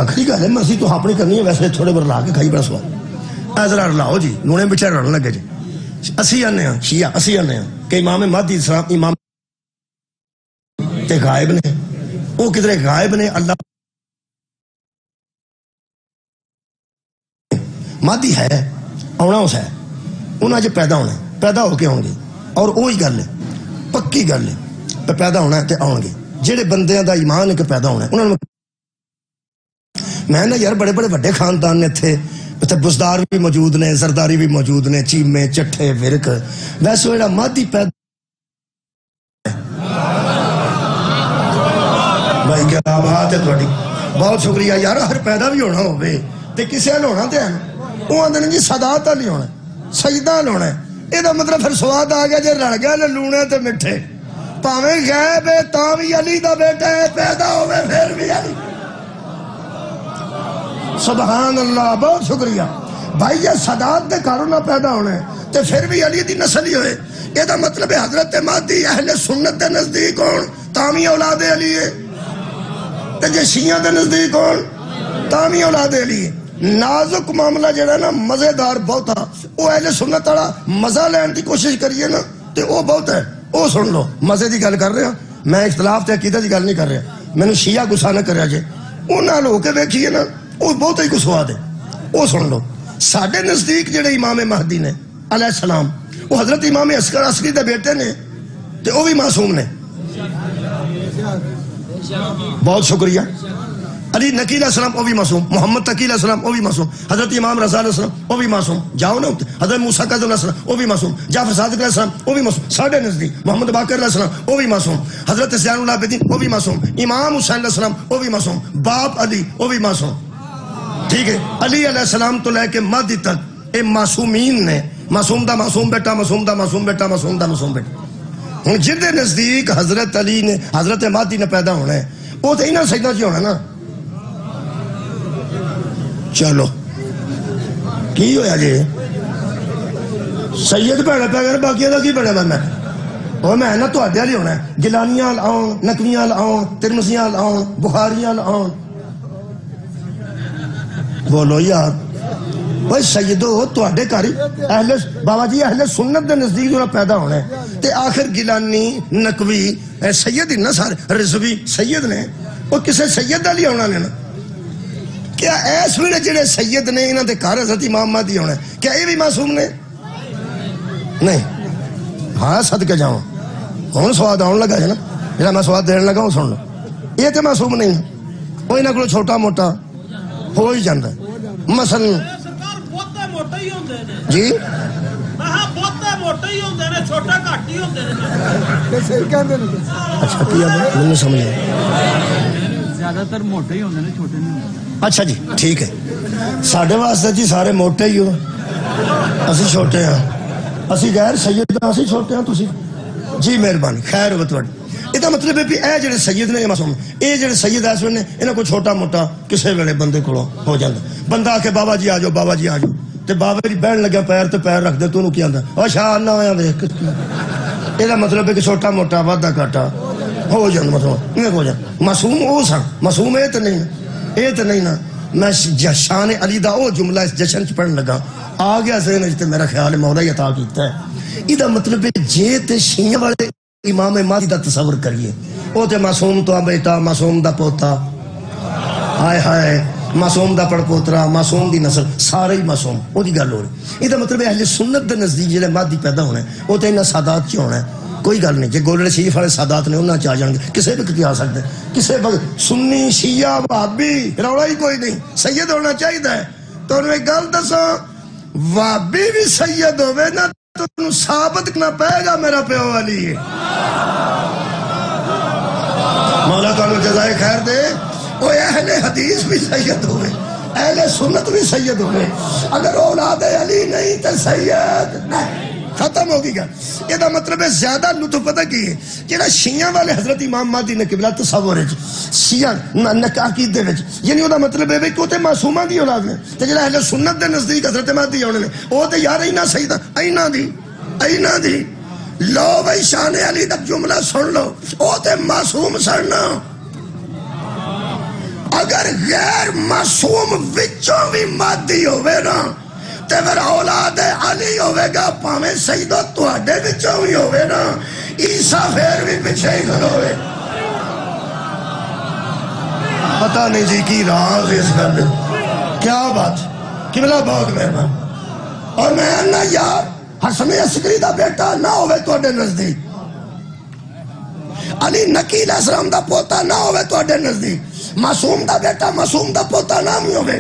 اکھری گل ہے مرضی تو اپنی کرنی ہے, ویسے تھوڑے بر لا کے کھائی بڑا سواد. ذرا رلاؤ جی, لونے مٹھے رلن لگے جی. اسی آنے ہاں شیعہ, اسی آنے ہاں کہ امام مہدی اسلام امام تے غائب نے. وہ کدھر غائب نے, اللہ مہدی ہے, آنا اس ہے, انہیں اج پیدا ہونا ہے, پیدا ہو کے آؤ گے. اور وہی گل ہے, پکی گل ہے, پیدا ہونا ہے تے آؤ گے. جہے بندیاں دا ایمان ہے کہ پیدا ہونا ہے, انہوں نے میں نا یار بڑے بڑے بڑے خاندان نے تھے, بزدار بھی موجود نے, زرداری بھی موجود نے, چیمے چٹھے ورک. ویسے جڑا مہدی پیدا بھائی کیا بات ہے تھوڑی, بہت شکریہ یار. ہر پیدا بھی ہونا ہوئے تے کسے حال ہونا تے ہیں, وہ آدھے جی صدات والی ہونا, سجدہ ہونا ہے. یہ مطلب پھر سواد آ گیا جی رل گیا لونے تے مٹھے. پاویں غائب ہے تاں بھی علی دا بیٹا ہے, پیدا ہوئے پھر بھی علی. سبحان اللہ, بہت شکریہ بھائی. یہ صدات دے کاروں نہ پیدا ہونا ہے تے پھر بھی علی دی نسل ہی ہوئے. یہ مطلب ہے حضرت مہدی اہل سنت دے نزدیک ہون تاں بھی اولاد علی ہے, تے جے شیعہ دے نزدیک ہون تاں بھی اولاد علی ہے. نازک معاملہ جڑا نا مزیدار بہت ہے, وہ اہل سنت والا مزہ لین کی کوشش کریے نا تے وہ بہت ہے. وہ سن لو, مزے دی گل کر رہے ہیں. میں اختلاف تے عقیدہ کی گل نہیں کر رہا، مینوں شیعہ گسا نہ کریا جے، انہاں ہو کے ویکھیے نا وہ بہت ہی کچھ سواد ہے۔ وہ سن لو، ساڈے نزدیک جڑے امام مہدی نے علیہ السلام وہ حضرت امام عسکری دے بیٹے نے تے وہ بھی معصوم نے۔ بہت شکریہ۔ علی نقی علیہ السلام وہ بھی معصوم، محمد تقی علیہ السلام وہ بھی معصوم، حضرت امام رضا علیہ السلام وہ بھی معصوم، جاؤ نا حضرت موسیٰ کاظم علیہ السلام وہ بھی معصوم، جعفر صادق علیہ السلام وہ بھی معصوم، ساڈے نزدیک محمد باقر علیہ السلام وہ بھی معصوم، حضرت زین العابدین وہ بھی معصوم، امام حسین علیہ السلام وہ بھی معصوم، باپ علی وہ بھی معصوم۔ ٹھیک ہے، علی علیہ السلام تو لے کے مہدی تک اے معصومین نے، معصوم دا معصوم بیٹا، معصوم دا معصوم بیٹا، معصوم دا معصوم بیٹا۔ ہوں جن دے نزدیک حضرت علی نے حضرت مہدی نے پیدا ہونا ہے وہ تو انہاں سجدہ جی ہونا نا۔ چلو کی ہویا جی سید بڑے پہ گئے، باقی دا کی بڑے میں اور میں نا تہاڈے والی ہونا ہے، گیلانیاں آؤں، نقویاں آؤں، ترمذیاں آؤں، بخاریاں آؤں۔ بولو یار بھائی سیدو تہاڈے گھر اہل بابا جی اہل سنت دے نزدیک جو پیدا ہونا ہے تے آخر گیلانی نقوی سید ہی نا سارے، رضوی سید نے، وہ کسے سید والی ہونا نے نا۔ کیا ایس ویلے جڑے سید نے انہاں دے گھر حضرت امام مہدی ہونا ہے، کیا یہ بھی معصوم نے؟ نہیں۔ ہاں صدقے جاؤں ہوں سواد آن لگا ہے نا، جڑا میں سواد دین لگا ہوں سن لو، یہ تو معصوم نہیں، وہ انہاں کو چھوٹا موٹا ہو ہی جاندہ ہے۔ مثلا جی اچھا کیا میں نے سمجھا، زیادہ تر موٹے ہی ہوندے نے، چھوٹے نہیں ہوندے۔ اچھا جی ٹھیک ہے، ساڈے واسطے جی سارے موٹے ہی ہو، اسی چھوٹے ہیں، اسی غیر سید ہاں، اسی چھوٹے ہیں تسی جی مہربانی خیر ہو تواڈی۔ یہ مطلب ہے بھی اے جڑے سید نے معصوم، اے جڑے سید ایسے نے انہاں کو چھوٹا موٹا کسے ویلے بندے کولوں ہو جاندا، بندہ آ کے بابا جی آ جاؤ، بابا جی آ جاؤ، تے بابا جی بہن لگا پیر تے پیر رکھ دے تو انہوں کی آندا او شاہ نہ ہویا ویکھ، یہ مطلب ہے کہ چھوٹا موٹا وعدہ گھاٹا ہو جاندا، مطلب نہیں ہو جاندا۔ معصوم او سن، معصوم اے تے نہیں، اے تے نہیں نا۔ میں شان علی دا او جملہ اس جشن چ پڑھن لگا آ گیا ذہن وچ تے میرا خیال ہے مولا ہی عطا کیتا ہے۔ یہ مطلب ہے جے تے شیعہ والے امام مہدی دا تصور کریے، او تے معصوم تو بیٹا، معصوم دا پوتا، ہائے ہائے معصوم دا پڑ پوترا، معصوم دی نسل، سارے ہی معصوم، وہ دی گل ہو رہی۔ یہ مطلب ہے اہل سنت دے نزدیک جڑے مہدی پیدا ہونا ہے وہ تے انہاں سادات چ ہونا ہے، کوئی گل نہیں۔ جے گولڑے شریف والے سادات نے انہاں چ آ جان گے، کسے بھی آ سکتے، کسے سنی شیعہ وہابی روڑا ہی کوئی نہیں، سید ہونا چاہیے۔ تو انہوں ایک گل دسو، وہابی بھی سید ہوئے نا تو انہوں ثابت کرنا پائے گا میرا پیو والی ہے۔ مولا تعالیٰ جزائے خیر دے، وہ اہل حدیث بھی سید ہوئے، اہل سنت بھی سید ہوئے، اگر اولاد علی نہیں تو سید نہیں، ختم ہوگی گا۔ یہ مطلب ہے زیادہ لطف پتہ کی ہے جڑا شیعہ والے حضرت امام مہدی نے قبلہ تصور ہے شیعہ عقیدے وچ، یعنی وہ مطلب ہے کہ وہ تے معصوماں دی اولاد نے، تے جڑا اہل سنت دے نزدیک حضرت مہدی ہونے نے وہ تے یار اینا سیدہ اینا دی لو بھائی شان علی دا جملہ سن لو، وہ تے معصوم سننا۔ اگر غیر معصوم وچوں بھی مہدی ہوئے نا تے پھر اولاد علی ہوئے گا، پاویں سیدو تواڈے وچوں بھی ہوئے نا، عیسیٰ پھر بھی پیچھے ہی کھلوے۔ پتہ نہیں جی کی راز اس گل کیا بات، قبلہ بہت مہربان۔ اور میں نہ یار حسن عسکری دا بیٹا نہ ہوئے تواڈے نزدیک، علی نقی علیہ السلام دا پوتا نہ ہوئے تواڈے نزدیک، معصوم دا بیٹا معصوم دا پوتا نہ بھی ہوئے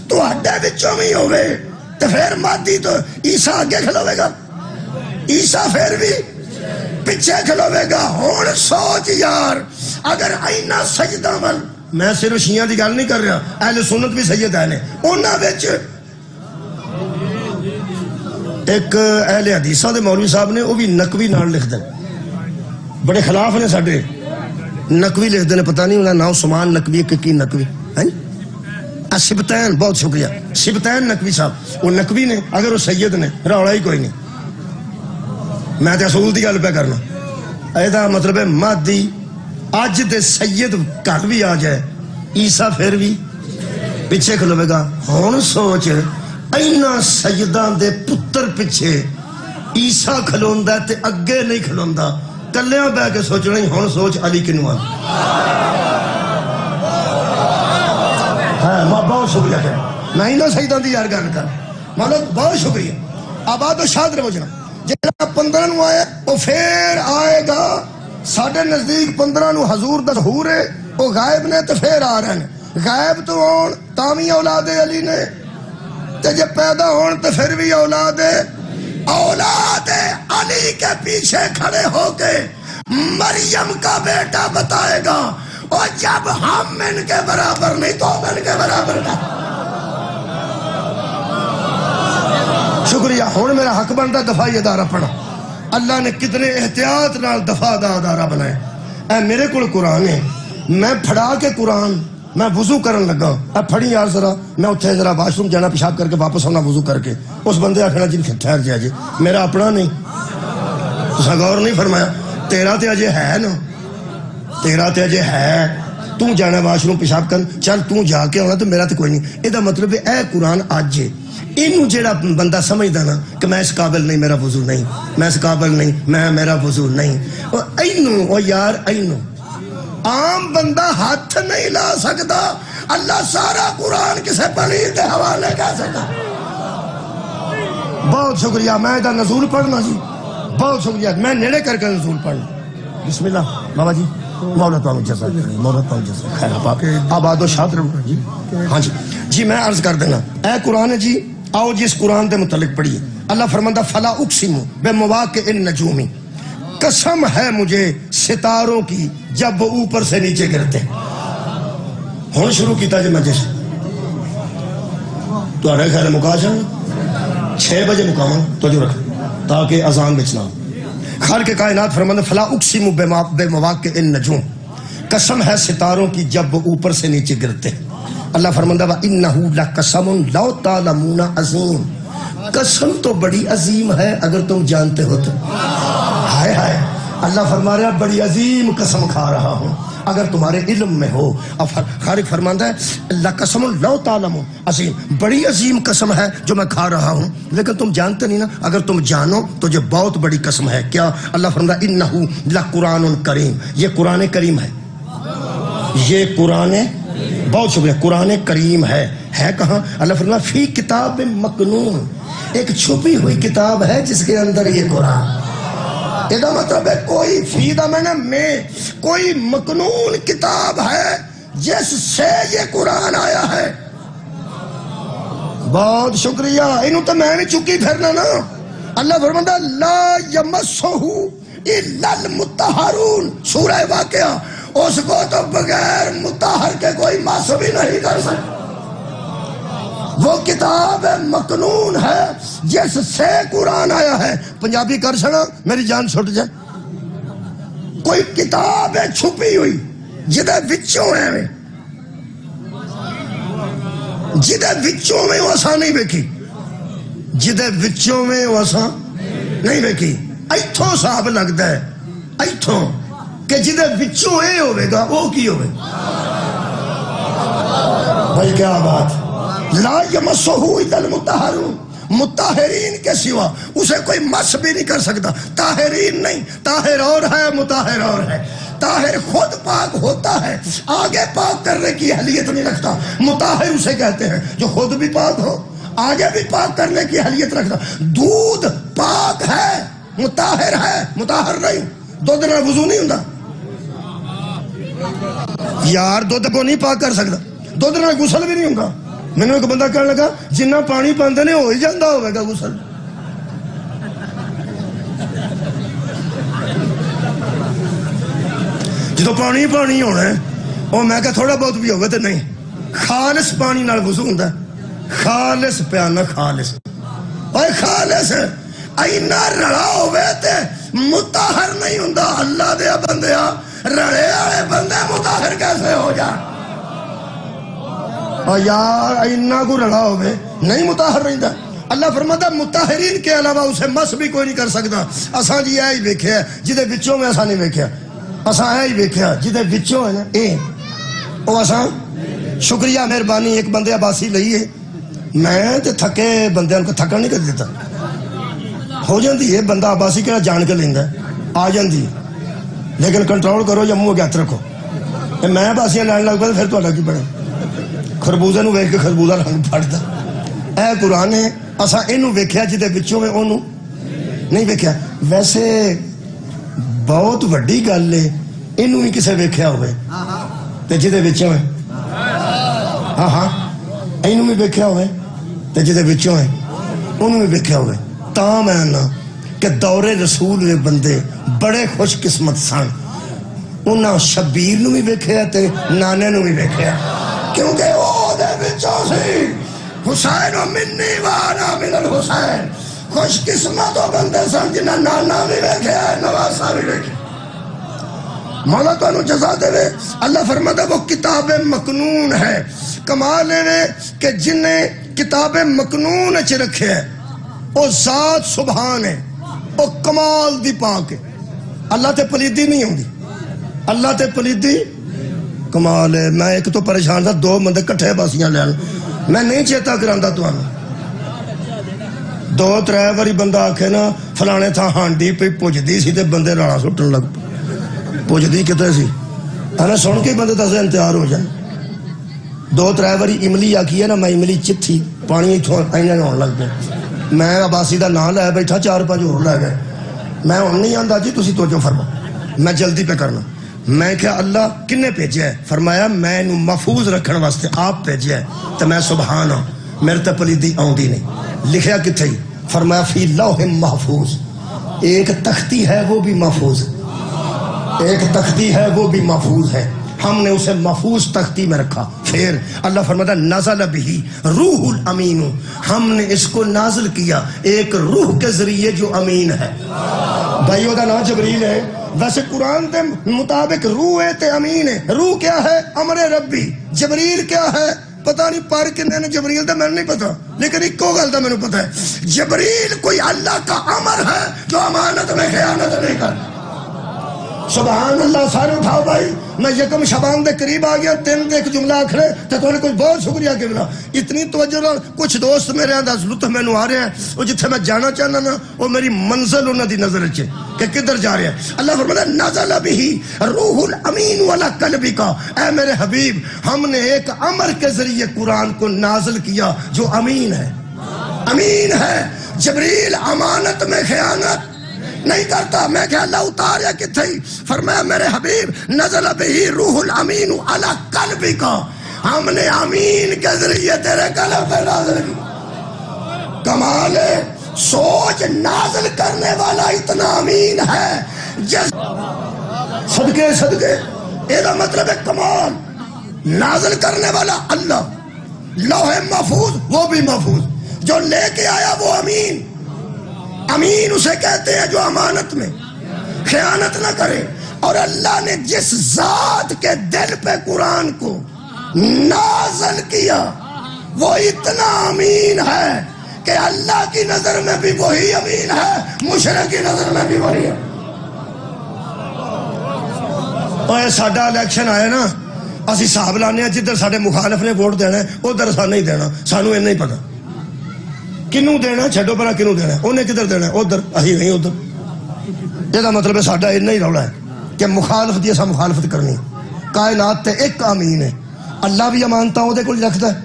تواڈے وچوں بھی ہوئے، تو پھر مہدی تو عیسیٰ آگے کھلوے گا، عیسیٰ پھر بھی پیچھے کھلوے گا۔ ہون سوچ یار، اگر اینا سجدہ ول، میں صرف شیعہ دی گل نہیں کر رہا، اہل سنت بھی سید ہے نے، انہاں وچ ایک اہل حدیثہ دے مولوی صاحب نے وہ بھی نقوی نال لکھ دے، بڑے خلاف نے ساڈے، نقوی لکھ دے نے، پتہ نہیں انہاں نام سمان نقوی کی نقوی ہے سبتین، بہت شکریہ سبتین نقوی صاحب، وہ نقوی نے، اگر وہ سید نے روڑا ہی کوئی نہیں، میں تے اصول دی گل پہ کرنا۔ ایدہ مطلب ہے مہدی اج دے سید گھر بھی آ جائے، عیسیٰ پھر بھی پیچھے کھلوے گا۔ ہون سوچ اینا سیدان دے پتر پیچھے عیسیٰ کھلوندا تے اگے نہیں کھلوندا، کلیاں بہ کے سوچنا ہی ہن سوچ علی کنوں آ بہت شکریہ کہ میں ہی نہ سیداں دی یار گل کر مولا بہت شکریہ آباد و شاد رہو جناب جہاں 15 نو آیا وہ پھر آئے گا ساڑھے نزدیک 15 نو حضور دا ظہور ہے وہ غائب نے تو پھر آ رہے ہیں غائب تو ہون تامی اولاد علی نے تے جب پیدا ہون تو پھر بھی اولاد علی کے پیچھے کھڑے ہو کے مریم کا بیٹا بتائے گا اور جب ہم ان کے برابر نہیں تو ہم ان کے برابر کا شکریہ ہون میرا حق بنتا دفاعی ادارہ پڑھا اللہ نے کتنے احتیاط نال دفاع دا ادارہ بنائے اے میرے کول قرآن ہے میں پھڑا کے قرآن میں وضو کرن لگا اے پھڑی یار ذرا میں اتھے ذرا واش روم جانا پیشاب کر کے واپس آنا وضو کر کے اس بندے آکھنا جی ٹھہر جائے جی میرا اپنا نہیں تساں غور نہیں فرمایا تیرا تے اجے ہے نا تیرا تے اجے ہے تو جانا واش روم پیشاب کر چل تو جا کے آنا تو میرا تے کوئی نہیں اے دا مطلب ہے اے قرآن آج ہے انہوں جیڑا بندہ سمجھدا نا کہ میں اس قابل نہیں میرا وضو نہیں میں اس قابل نہیں میں میرا وضو نہیں او یار اینو عام بندہ ہاتھ نہیں لا سکتا اللہ سارا قرآن کسے پنیر دے حوالے کہہ سکتا بہت شکریہ میں دا نزول پڑھنا جی بہت شکریہ میں نیڑے کر کے نزول پڑھنا بسم اللہ بابا جی مولا تو جزا مولا تو جزا خیر پاک آباد و شاد رہو جی ہاں جی میں عرض کر دینا اے قرآن ہے جی آؤ جس قرآن دے متعلق پڑھیے اللہ فرماندہ فلا اقسم بے مواقع النجومی قسم ہے مجھے ستاروں کی جب وہ اوپر سے نیچے گرتے ہون شروع کیتا جی مجلس تو آرہے خیر مکاشن 6 بجے مقام تو جو رکھ تاکہ اذان بچنا خالق کائنات فرماندہ فلا اقسم بے مواقع النجوم قسم ہے ستاروں کی جب وہ اوپر سے نیچے گرتے اللہ فرماندہ وَإِنَّهُ لَقَسَمٌ لَوْ تَعْلَمُونَ عَظِيمٌ قسم تو بڑی عظیم ہے اگر تم جانتے ہو تو ہائے ہائے اللہ فرما رہا بڑی عظیم قسم کھا رہا ہوں اگر تمہارے علم میں ہو خالق فرماندہ ہے لَقَسَمٌ لَوْ تَعْلَمُونَ عَظِيمٌ بڑی عظیم قسم ہے جو میں کھا رہا ہوں لیکن تم جانتے نہیں نا اگر تم جانو تو یہ بہت بڑی قسم ہے کیا اللہ فرماندہ إِنَّهُ لَقُرْآنٌ کریم یہ قرآن کریم ہے یہ قرآن بہت شکریہ قرآن کریم ہے کہاں اللہ فرمایا فی کتاب مکنون ایک چھپی ہوئی کتاب ہے جس کے اندر یہ قرآن یہ مطلب ہے کوئی فی دا میں کوئی مکنون کتاب ہے جس سے یہ قرآن آیا ہے بہت شکریہ انہوں تو میں نہیں چکی پھرنا نا اللہ فرمایا لا یمسہ الا المطہرون سورہ واقعہ اس کو تو بغیر مطہر کے کوئی مس بھی نہیں کر سکتا وہ کتاب مکنون ہے جس سے قرآن آیا ہے پنجابی کر سنا میری جان چھٹ جائے کوئی کتاب ہے چھپی ہوئی جدے وچوں ہے جدے وچوں میں وسا نہیں بیکی جدے وچوں میں وسا نہیں بیکی ایتھوں صاحب لگتا ہے ایتھوں کہ جدے وچوں اے ہوئے گا وہ کی ہوئے بھائی کیا بات لا یمسہ الا المطہرون مطہرین کے سوا اسے کوئی مس بھی نہیں کر سکتا طاہرین نہیں طاہر اور ہے مطہر اور ہے طاہر خود پاک ہوتا ہے آگے پاک کرنے کی اہلیت نہیں رکھتا مطہر اسے کہتے ہیں جو خود بھی پاک ہو آگے بھی پاک کرنے کی اہلیت رکھتا دودھ پاک ہے مطہر ہے مطہر نہیں دودھ نہ وضو نہیں ہوتا یار دودھ کو نہیں پاک کر سکتا دودھ نہ غسل بھی نہیں ہوگا میں نے ایک بندہ کہنے لگا جنہ پانی پاندے نے ہو ہی جاندہ ہوئے گا غسل جدو پانی پانی ہونا ہے اور میں کہا تھوڑا بہت بھی ہوگا تو نہیں خالص پانی نال وضو ہوتا ہے خالص پیانا خالص اور خالص اینا رڑا ہوئے تے مطہر نہیں ہوندہ اللہ دیا بندیا رڑے آئے بندے مطہر کیسے ہو جا اور یار اینا کو رڑا ہوئے نہیں مطہر نہیں دا اللہ فرماتا مطہرین کے علاوہ اسے مس بھی کوئی نہیں کر سکتا اساں جی آئی بیکھے جدے وچوں میں اساں نہیں بیکھے اساں آئی بیکھے جدے وچوں ہے نا اے او اساں شکریہ مہربانی ایک بندے عباسی لئی ہے میں تے تھکے بندے ان کو تھکن نہیں کر دیتا ہو جاندی ہے بندہ عباسی کہنا جان کے لیندہ آ جاندی لیکن کنٹرول کرو یا منہ ہاتھ رکھو. میں باسیاں لین لگ پا پھر تہاڈا کی بنے. خربوزے نو ویکھ کے خربوزہ رنگ پھڑدا. اے قرآن ہے اساں اینو ویکھیا جدے وچوں میں اونوں نہیں ویکھیا. ویسے بہت وڈی گل ہے اینو بھی کسے ویکھیا ہوئے تے جدے وچوں ہے. ہاں ہاں اینو بھی ویکھیا ہوئے تے جدے وچوں ہے انہوں بھی ویکھیا ہوئے. تاں میں نا کہ دور رسول دے بندے بڑے خوش قسمت سن. انہاں شبیر نو بھی ویکھیا تے نانے نو بھی ویکھیا کیونکہ او دے وچوں سی حسین و منی وانا من الحسین. خوش قسمت و بندے سن جنہاں نانا بھی ویکھیا نواسا بھی ویکھیا. مولا تو انہوں جزا دے وے. اللہ فرماتا وہ کتاب مکنون ہے. کمال ہے کہ جنہیں کتاب مکنون اچھ رکھے ہے وہ ذات سبحان ہے وہ کمال دی پاک ہے. اللہ تے پلیدی نہیں ہوں گی. اللہ تے پلیدی کمال ہے. میں ایک تو پریشان تھا دو بندے کٹھے باسیاں لے میں نہیں چیتا کراندا تو آنا. دو ترے واری بندہ آکھے نا فلانے تھا ہانڈی پہ پوجدی سی تے بندے رانا سٹن لگ پوجدی کتے سی. انا سن کے بندے تاسے انتظار ہو جائے. دو ترے واری املی آکی ہے نا میں املی چتھی پانی اتھوں اینے ہون لگ پے. میں عباسی دا نام لے بیٹھا 4-5 اور لے گئے. میں ہن نہیں آندا جی تسی توجہ فرما میں جلدی پہ کرنا. میں کہا اللہ کنے بھیجا ہے؟ فرمایا میں انہوں محفوظ رکھنے واسطے آپ بھیجا ہے. تو میں سبحان ہوں میرے تے پلیدی آؤندی نہیں. لکھیا کتھے ہی؟ فرمایا فی لوح محفوظ. ایک تختی ہے وہ بھی محفوظ. ایک تختی ہے وہ بھی محفوظ ہے. ہم نے اسے محفوظ تختی میں رکھا. پھر اللہ فرماتا نازل بہی روح الامین. ہم نے اس کو نازل کیا ایک روح کے ذریعے جو امین ہے. بھائیو دا نام جبریل ہے. ویسے قرآن دے مطابق روح ہے تے امین ہے. روح کیا ہے؟ امر ربی. جبریل کیا ہے؟ پتہ نہیں پر کنے نے جبریل دا میں نہیں پتا لیکن ایک کو گل دا میں نے پتا ہے جبریل کوئی اللہ کا امر ہے جو امانت میں خیانت نہیں کرتا. سبحان اللہ. سارے اٹھاؤ بھائی. میں یکم شبان دے قریب آ گیا 3 دے ایک جملہ آکھنے تو تو نے کوئی بہت شکریہ کہ ملا. اتنی توجہ نہ. کچھ دوست میرے انداز لطف میں نو آ رہے ہیں وہ جتھے میں جانا چاہنا نا وہ میری منزل انہوں دی نظر اچھے کہ کدھر جا رہے ہیں. اللہ فرماتا نازل بہی روح الامین والا قلبی کا. اے میرے حبیب ہم نے ایک امر کے ذریعے قرآن کو نازل کیا جو امین ہے. امین ہے. جبریل امانت میں خیانت نہیں کرتا. میں کہ اللہ اتاریا کتھے ہی؟ فرمایا میرے حبیب نزل بہی روح الامین علی قلبی کا. ہم نے امین کے ذریعے تیرے قلب پہ نازل کیا. کمال ہے. سوچ نازل کرنے والا اتنا امین ہے جس صدقے صدقے. یہ مطلب ہے کمال. نازل کرنے والا اللہ. لوح محفوظ وہ بھی محفوظ. جو لے کے آیا وہ امین. امین اسے کہتے ہیں جو امانت میں خیانت نہ کرے. اور اللہ نے جس ذات کے دل پہ قرآن کو نازل کیا وہ اتنا امین ہے کہ اللہ کی نظر میں بھی وہی امین ہے مشرک کی نظر میں بھی وہی ہے. اور ساڈا الیکشن آیا نا اسی حساب لانے ہیں جدھر ساڈے مخالف نے ووٹ دینا ہے ادھر سانو نہیں دینا. سانو یہ نہیں پتا کنوں دینا چھڈو پرا کنوں دینا. انہیں کدھر دینا ادھر اہی نہیں ادھر. یہ مطلب ہے ساڈا اتنا ہی رولا ہے کہ مخالفت اسا مخالفت کرنی. کائنات تے ایک امین ہے. اللہ بھی امانتا وہ رکھتا ہے.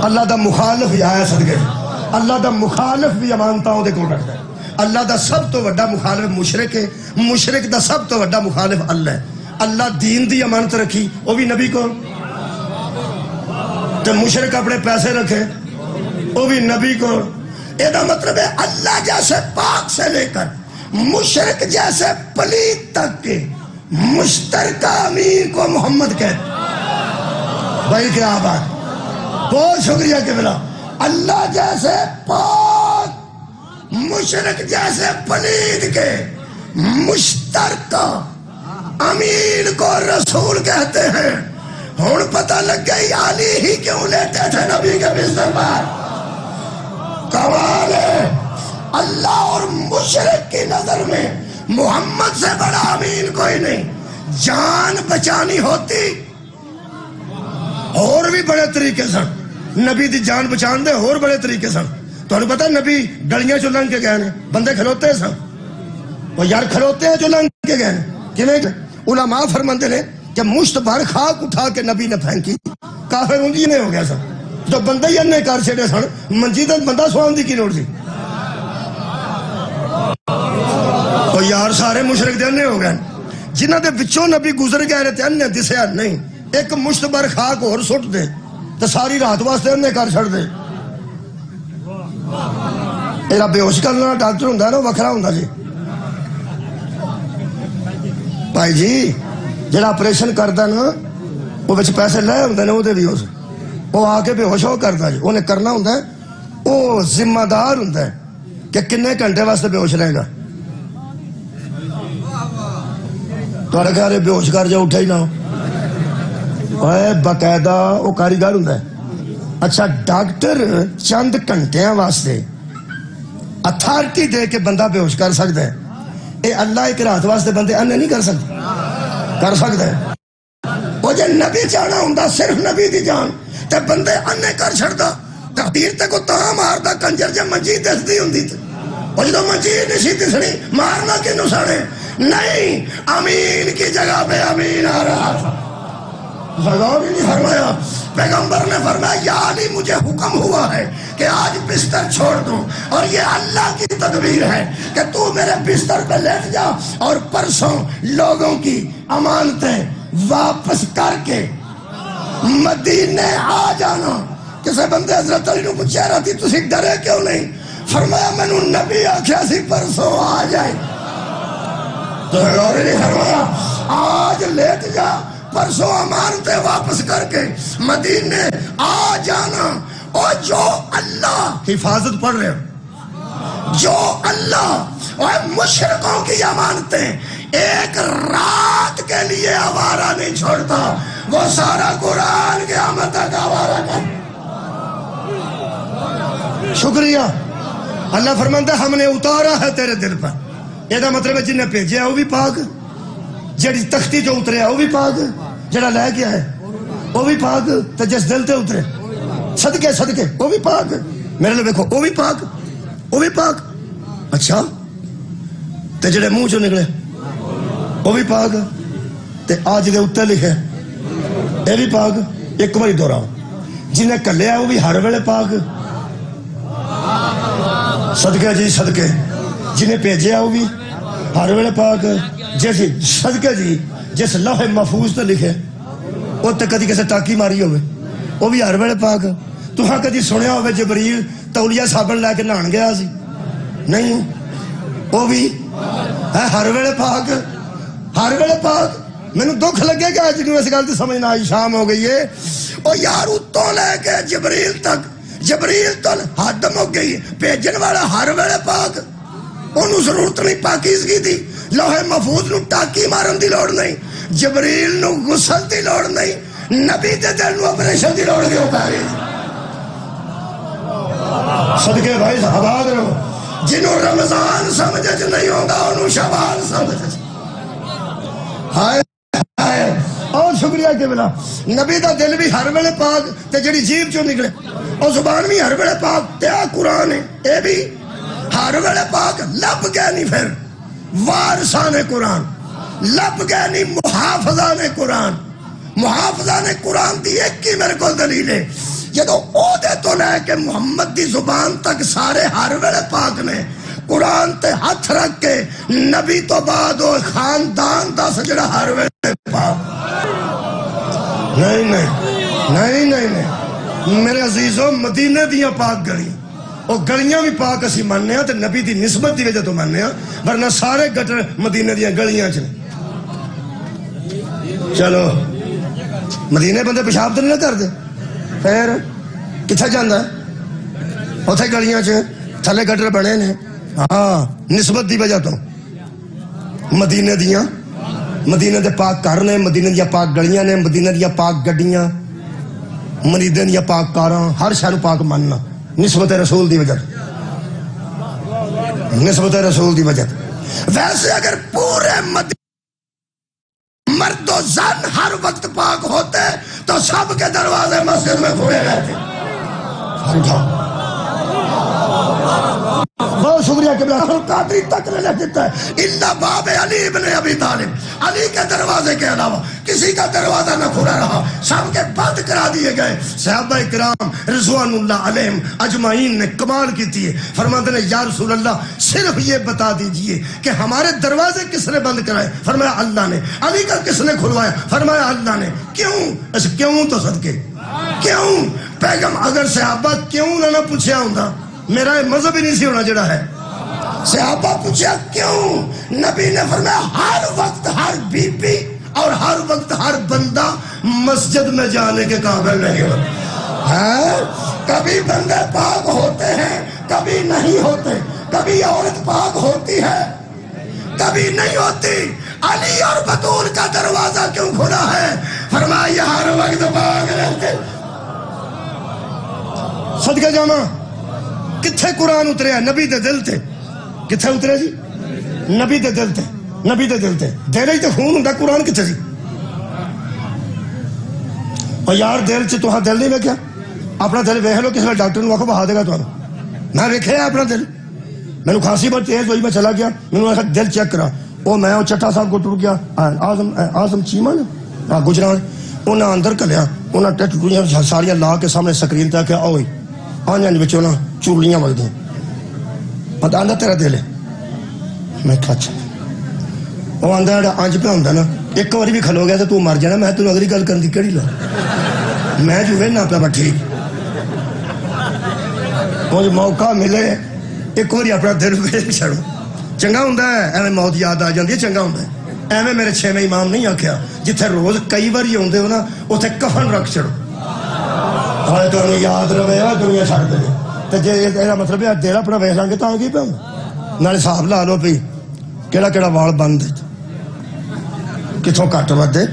اللہ دا مخالف بھی آیا صدقے. اللہ دا مخالف بھی امانتا وہ رکھتا ہے. اللہ دا سب تو وڈا مخالف مشرک ہے. مشرک دا سب تو وڈا مخالف اللہ ہے. اللہ دین دی امانت رکھی وہ بھی نبی کو. تو مشرک اپنے پیسے رکھے وہ بھی نبی کو. یہ مطلب ہے اللہ جیسے پاک سے لے کر مشرک جیسے پلید تک کے مشترکہ امیر کو محمد کہتے. بھائی کیا بات. بہت شکریہ کہ ملا. اللہ جیسے پاک مشرک جیسے پلید کے مشترکہ امیر کو رسول کہتے ہیں. ہون پتہ لگ گئی علی ہی کیوں لیتے تھے نبی کے بستر پر. کمال ہے. اللہ اور مشرک کی نظر میں محمد سے بڑا امین کوئی نہیں. جان بچانی ہوتی اور بھی بڑے طریقے سن. نبی دی جان بچان دے اور بڑے طریقے سن. تو انہوں پتا نبی گلیاں چو لنگ کے گئے ہیں بندے کھلوتے سن. وہ یار کھلوتے ہیں جو لنگ کے گئے کیویں علماء فرماندے نے کہ مشت بھر خاک اٹھا کے نبی نے پھینکی کافر انجی نہیں ہو گیا سن جو بندہ ہی انہیں کر چھڑے سن منجی تے بندہ سوان دی کی لوڑ سی تو یار سارے مشرک دے انہیں ہو گئے جنہ دے بچوں نبی گزر گئے رہتے انہیں دسیا نہیں ایک مشت بھر خاک اور سٹ دے تو ساری رات واسطے انہیں کر چھڑ دے ایرا بے ہوش کرنا ڈاکٹر ہوں نا وکھرا ہوں جی بھائی جی جڑا آپریشن کرتا نا وہ بچ پیسے لے ہوں نے وہ بھی وہ آ کے بے ہوش ہو کرتا جی انہیں کرنا ہوں وہ ذمہ دار ہوں کہ کنے گھنٹے واسطے بے ہوش رہے گا تھوڑے گھر بے ہوش کر جا اٹھا ہی نہ ہو باقاعدہ وہ کاریگر ہوں اچھا ڈاکٹر چند گھنٹیاں واسطے اتھارٹی دے کے بندہ بے ہوش کر سکتا ہے اے اللہ ایک رات واسطے بندے انہیں نہیں کر سکتا ہے وہ جے نبی جانا ہوں صرف نبی دی جان تے بندے انہیں کر چھڑتا تقدیر تے کو تاں ماردا کنجر جے منجی دس دی ہوں دی وہ جدو منجی نشی دسنی مارنا کی نسانے نہیں امین کی جگہ پہ امین آ رہا تھا غور نہیں فرمایا پیغمبر نے فرمایا یا علی مجھے حکم ہوا ہے کہ آج بستر چھوڑ دوں اور یہ اللہ کی تدبیر ہے کہ تو میرے بستر پہ لیٹ جا اور پرسوں لوگوں کی امانتیں واپس کر کے مدینے آ جانا کسے بندے حضرت علی نے پوچھا رہا تھی تسی ڈرے کیوں نہیں فرمایا میں نے نبی آکھیا سی پرسوں آ جائے تو غور نہیں فرمایا آج لیٹ جا پرسوں امانتیں واپس کر کے مدینے آ جانا اور جو اللہ حفاظت پڑھ رہے ہو جو اللہ اور مشرکوں کی امانتیں ایک رات کے لیے آوارہ نہیں چھوڑتا وہ سارا قرآن قیامت تک آوارہ کر شکریہ اللہ فرماندا ہم نے اتارا ہے تیرے دل پر یہ مطلب ہے جنہیں بھیجا وہ بھی پاک جڑی تختی جو اترے وہ بھی پاک جڑا لے گیا ہے وہ بھی پاک تو جس دل تے اترے صدقے صدقے وہ بھی پاک میرے لئے دیکھو وہ بھی پاک اچھا تے جڑے منہ چوں نکلے وہ بھی پاک تے آج دے اتنے لکھے یہ بھی پاک ایک باری دہراؤ جنہیں کلیا وہ بھی ہر ویلے پاک صدقے جی صدقے جنہیں بھیجا وہ بھی ہر ویلے پاک جیسے صدقے جی جس لوح محفوظ تے لکھے وہ تے کدی کسے ٹاکی ماری ہوئے وہ بھی ہر ویلے پاک تو ہاں کدی سنیا ہوئے جبریل تولیہ صابن لے کے نہان گیا سی نہیں وہ بھی ہر ویلے پاک میں نے دکھ لگے کہ آج اس گل کی سمجھ نہ آئی شام ہو گئی ہے وہ یار اتوں لے کے جبریل تو حد مک گئی بھیجن والا ہر ویلے پاک انہوں ضرورت نہیں پاکیزگی دی لوہے محفوظ نو ٹاکی مارن دی لوڑ نہیں جبریل نو غسل دی لوڑ نہیں نبی دے دل نو آپریشن دی لوڑ کیوں پا رہی صدقے بھائی آباد رہو جنہوں رمضان سمجھے جو نہیں ہوگا انہوں شعبان سمجھے ہائے اور شکریہ کے بلا نبی دا دل بھی ہر ویلے پاک تے جڑی جیب چوں نکلے اور زبان بھی ہر ویلے پاک تے قرآن ہے اے بھی ہر ویلے پاک لب گئے نہیں پھر وارثان قرآن لب گئے نہیں محافظان قرآن دی ایک کی میرے کو دلیل ہے جدو عہدے تو لے کے محمد دی زبان تک سارے ہر ویلے پاک نے قرآن تے ہاتھ رکھ کے نبی تو بعد وہ خاندان دا سجڑا ہر ویلے پاک نہیں میرے عزیزوں مدینے دیاں پاک گڑی وہ گلیاں بھی پاک اسی ماننے ہیں تے نبی دی نسبت دی وجہ تو ماننے ہیں ورنہ سارے گٹر مدینے دیاں گلیاں چلے چلو مدینے بندے پیشاب تو نہیں کر دے پھر کتھا جاندہ ہے اتھے گلیاں چلے تھلے گٹر بڑے نے ہاں نسبت دی وجہ تو مدینے دے پاک کار نے مدینے دیا پاک گلیاں نے مدینے دیا پاک گڈیاں مدینے دیا پاک کاراں ہر شہر پاک ماننا نسبت رسول دی وجہ ویسے اگر پورے مرد و زن ہر وقت پاک ہوتے تو سب کے دروازے مسجد میں کھلے رہتے بہت شکریہ قبلہ قادری تک نے لکھ دیتا ہے الا باب علی ابن ابی طالب، علی کے دروازے کے علاوہ کسی کا دروازہ نہ کھلا رہا، سب کے بند کرا دیے گئے۔ صحابہ کرام رضوان اللہ علیہم اجمعین نے کمال کی تھی، فرماتے ہیں یا رسول اللہ صرف یہ بتا دیجئے کہ ہمارے دروازے کس نے بند کرائے؟ فرمایا اللہ نے۔ علی کا کس نے کھلوایا؟ فرمایا اللہ نے۔ کیوں؟ اس کیوں تو صدقے کیوں پیغام اگر صحابہ کیوں نہ پوچھیا ہوتا میرا مذہب ہی نہیں سی ہونا جڑا ہے۔ صحابہ پوچھا کیوں؟ نبی نے فرمایا ہر وقت ہر بی بی اور ہر وقت ہر بندہ مسجد میں جانے کے قابل نہیں ہوتا۔ کبھی بندے پاک ہوتے ہیں کبھی نہیں ہوتے، کبھی عورت پاک ہوتی ہے کبھی نہیں ہوتی۔ علی اور بطول کا دروازہ کیوں کھلا ہے؟ فرمایا ہر وقت پاک رہتے۔ صدقہ جاما کتھے قرآن اترے ہیں؟ نبی دے دل تے۔ کتھے اترے جی؟ نبی دے دل تے، نبی دے دل تے۔ دل ہی تے خون ہوندا، قرآن کتھے سی؟ اور یار دل چ تہاں دل نہیں ویکھیا؟ اپنا دل ویکھ لو، کس ویلے ڈاکٹر نوں آکھو بہا دے گا تانوں۔ میں ویکھیا اپنا دل، مینوں کھانسی بہت تیز ہوئی، میں چلا گیا، مینوں آکھا دل چیک کرا، وہ میں چٹا صاحب کو ٹر گیا، آزم چیمہ نا گجران، انہاں اندر کلیا، انہاں ٹٹوریاں ساریاں لا کے سامنے سکرین تے کہ اوئے آنیاں دے وچوں نا چورلیاں وگدیاں، پتہ آندا تیرا دل ہے؟ میں کہا اچھا۔ وہ آندا جڑا انج پہ ہوندا نا ایک واری بھی کھلو گیا تے تو مر جانا، میں تینوں اگلی گل کرن دی کیڑی لا، میں جو وینا پیا با ٹھیک۔ مجھے موقع ملے ایک واری اپنا دل ویکھ چھڑو، چنگا ہوندا ہے ایویں موت یاد آ جاندی ہے، چنگا ہوندا ہے ایویں۔ میرے چھویں امام نہیں آکھیا جتھے روز کئی واری ہوندے ہو نا اوتھے کفن رکھ چھڑو، ہائے تانوں یاد رہے آ دنیا چھڈ دے۔ تے جے یہ مطلب ہے دل اپنا ویکھ لانگے تاں کی پیا نالے حساب لا لو پئی کیڑا کیڑا وال بند کتھوں کٹ ودے،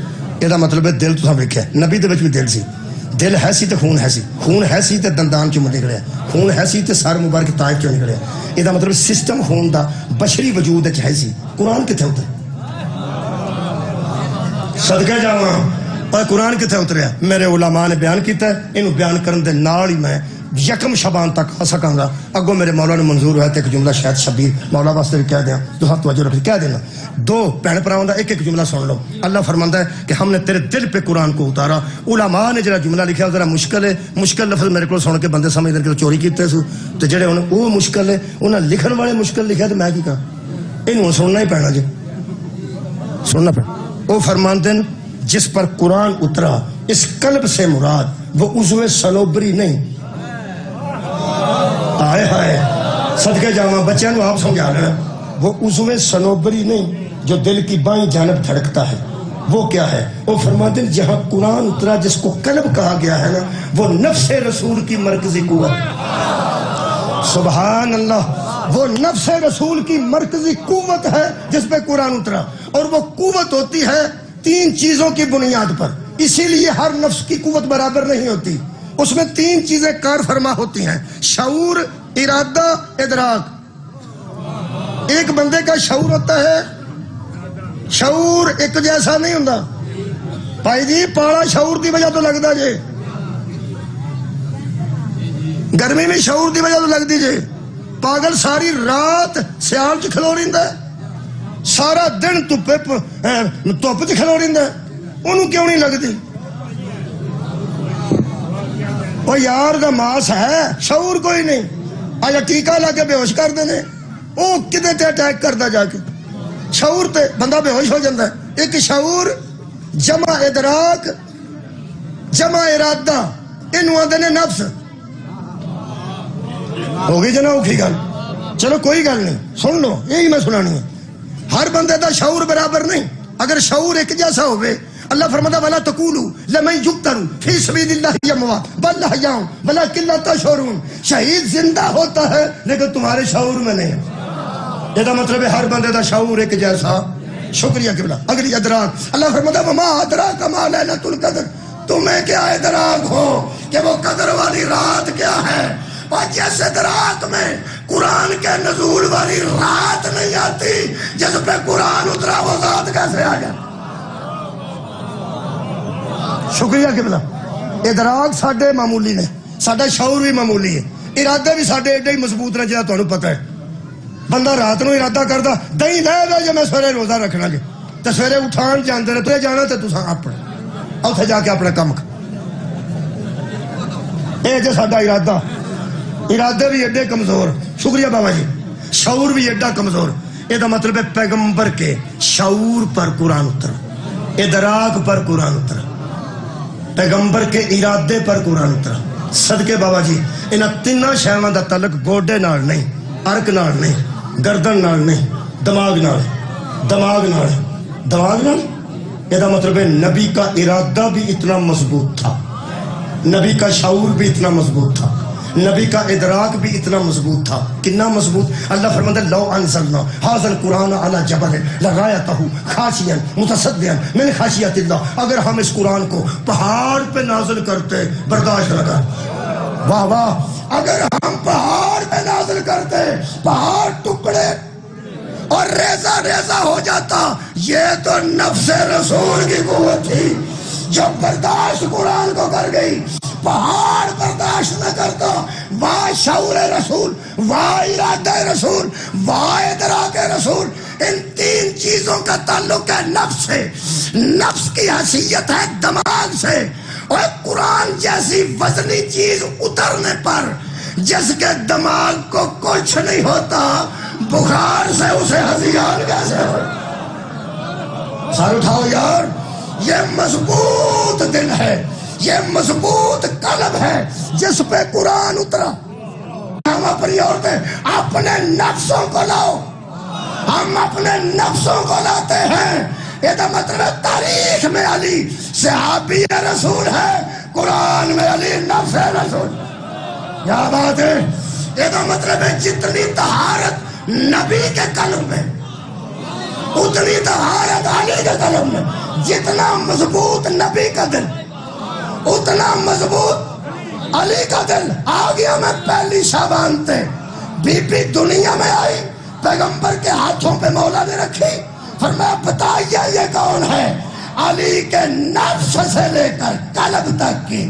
یہ مطلب ہے دل تساں ویکھیا۔ نبی دے وچ بھی دل سی، دل ہے سی تے خون ہے سی، خون ہے سی تے دندان چوں نکلیا، خون ہے سی تے سر مبارک طائف چوں نکلیا، یہ مطلب سسٹم خون دا بشری وجود وچ ہے سی۔ قرآن کتھے اتریا؟ صدقے جاواں اور قرآن کتھے اتریا؟ میرے علماء نے بیان کیتا ہے، اینو بیان کرن دے نال ہی میں یکم شبان تک آ سکاں گا۔ اگوں میرے مولا نے منظور ہوا تے ایک جملہ شاید شبیر مولا واسطے بھی کہہ دیاں، تو ہاتھ توجہ رکھ کہہ دینا۔ دو بہن بھراواں دا ایک ایک جملہ سن لو۔ اللہ فرماندا ہے کہ ہم نے تیرے دل پہ قرآن کو اتارا۔ علماء نے جڑا جملہ لکھا ذرا مشکل ہے، مشکل لفظ میرے کو سن کے بندے سمجھدے کہ چوری کیتے سو، تے جڑے ہن وہ مشکل ہے انہاں لکھن والے مشکل لکھیا تے میں کی کہاں؟ اینوں سننا ہی پینا جی، سننا پینا۔ وہ فرماندے ہیں جس پر قرآن اترا اس قلب سے مراد وہ عضو صنوبری نہیں، آئے ہائے صدقے جاواں بچیاں نو آپ سمجھا لینا، وہ عضو صنوبری نہیں جو دل کی بائیں جانب دھڑکتا ہے۔ وہ کیا ہے؟ وہ فرماتے ہیں جہاں قرآن اترا جس کو قلب کہا گیا ہے نا وہ نفس رسول کی مرکزی قوت، سبحان اللہ، وہ نفس رسول کی مرکزی قوت ہے جس پہ قرآن اترا، اور وہ قوت ہوتی ہے تین چیزوں کی بنیاد پر۔ اسی لیے ہر نفس کی قوت برابر نہیں ہوتی، اس میں تین چیزیں کار فرما ہوتی ہیں: شعور، ارادہ، ادراک۔ ایک بندے کا شعور ہوتا ہے، شعور ایک جیسا نہیں ہوتا بھائی جی، پالا شعور دی وجہ تو لگتا جے، گرمی میں شعور دی وجہ تو لگتی جے، پاگل ساری رات سیال چ کھلو رہندا ہے، سارا دن دھپ چ کھلو رہندا ہے، انہوں کیوں نہیں لگتی؟ وہ یار دا ماس ہے، شعور کوئی نہیں، آجا ٹیکہ لا کے بے ہوش کر دینے، وہ کدے تے اٹیک کرتا جا کے، شعور تے بندہ بے ہوش ہو جاتا ہے۔ ایک شعور جمع ادراک جمع ارادہ، انہوں آدھے نے نفس ہوگی جنا اوکھی گل، چلو کوئی گل نہیں، سن لو یہی میں سنانی ہے۔ ہر بندے دا شعور برابر نہیں، اگر شعور ایک جیسا ہوئے، اللہ فرماتا وَلَا تَقُولُوا لَمَن يُقْتَلُ فِي سَبِيلِ اللَّهِ أَمْوَاتٌ بَلْ أَحْيَاءٌ وَلَكِنْ لَا تَشْعُرُونَ۔ شہید زندہ ہوتا ہے لیکن تمہارے شعور میں نہیں۔ یہ مطلب ہے ہر بندے دا شعور ایک جیسا۔ شکریہ قبلہ۔ اگلی ادراک، اللہ فرماتا وَمَا أَدْرَاكَ مَا لَيْلَةُ الْقَدْرِ، تمہیں کیا ادراک ہو کہ وہ قدر والی رات کیا ہے؟ اور جس ادراک میں قرآن کے نزول والی رات نہیں آتی جس پہ قرآن اترا، وہ ذات کیسے آ جائے؟ شکریہ قبلہ۔ ادراک ساڈے معمولی نے، ساڈا شعور بھی معمولی ہے، ارادے بھی ساڈے ایڈے ہی مضبوط نے جہاں تمہیں پتہ ہے۔ بندہ رات نو ارادہ کردا دہی لے لو جو میں سویرے روزہ رکھنا جی تے سویرے اٹھان جاندے نے تے جانا تے تساں اپنے اوتھے جا کے اپنا کم اے جو ساڈا ارادے بھی ایڈے کمزور. شکریہ بابا جی. شعور بھی ایڈا کمزور. یہ دا مطلب ہے پیغمبر کے شعور پر قرآن اترا, ادراک پر قرآن اترا, پیغمبر کے ارادے پر قرآن اترا. صدقے بابا جی انہاں تیناں شیواں دا تعلق گوڈے نال نہیں, ارک نال نہیں, گردن نال نہیں, دماغ نال. یہ دا مطلب ہے نبی کا ارادہ بھی اتنا مضبوط تھا, نبی کا شعور بھی اتنا مضبوط تھا, نبی کا ادراک بھی اتنا مضبوط تھا. کتنا مضبوط؟ اللہ فرماتا ہے لو انزلنا ھذا القرآن علی جبل لرأیتہ خاشعا متصدعا من خشیۃ اللہ. اگر ہم اس قرآن کو پہاڑ پہ نازل کرتے برداشت نہ کر. واہ واہ. اگر ہم پہاڑ پہ نازل کرتے پہاڑ ٹکڑے اور ریزہ ریزہ ہو جاتا. یہ تو نفس رسول کی قوت تھی جو برداشت قرآن کو کر گئی. پہاڑ برداشت نہ کرتا. واہ شعور رسول, واہ ارادہ رسول, واہ ادراک رسول. ان تین چیزوں کا تعلق ہے نفس سے. نفس کی حیثیت ہے دماغ سے. اور قرآن جیسی وزنی چیز اترنے پر جس کے دماغ کو کچھ نہیں ہوتا, بخار سے اسے ہذیان کیسے ہو؟ سر اٹھاؤ یار. یہ مضبوط دل ہے, یہ مضبوط قلب ہے جس پہ قرآن اترا. ہم اپنی عورتیں اپنے نفسوں کو لاؤ, ہم اپنے نفسوں کو لاتے ہیں. یہ مطلب ہے تاریخ میں علی صحابی رسول ہے, قرآن میں علی نفس رسول. کیا بات ہے. یہ مطلب ہے جتنی طہارت نبی کے قلب میں اتنی طہارت علی کے قلب میں. جتنا مضبوط نبی کا دل اتنا مضبوط علی کا دل. آ گیا میں پہلی شعبان تے بی بی دنیا میں آئی, پیغمبر کے ہاتھوں پہ مولا نے رکھی. فرمایا بتائیے یہ کون ہے؟ علی کے نفس سے لے کر قلب تک کی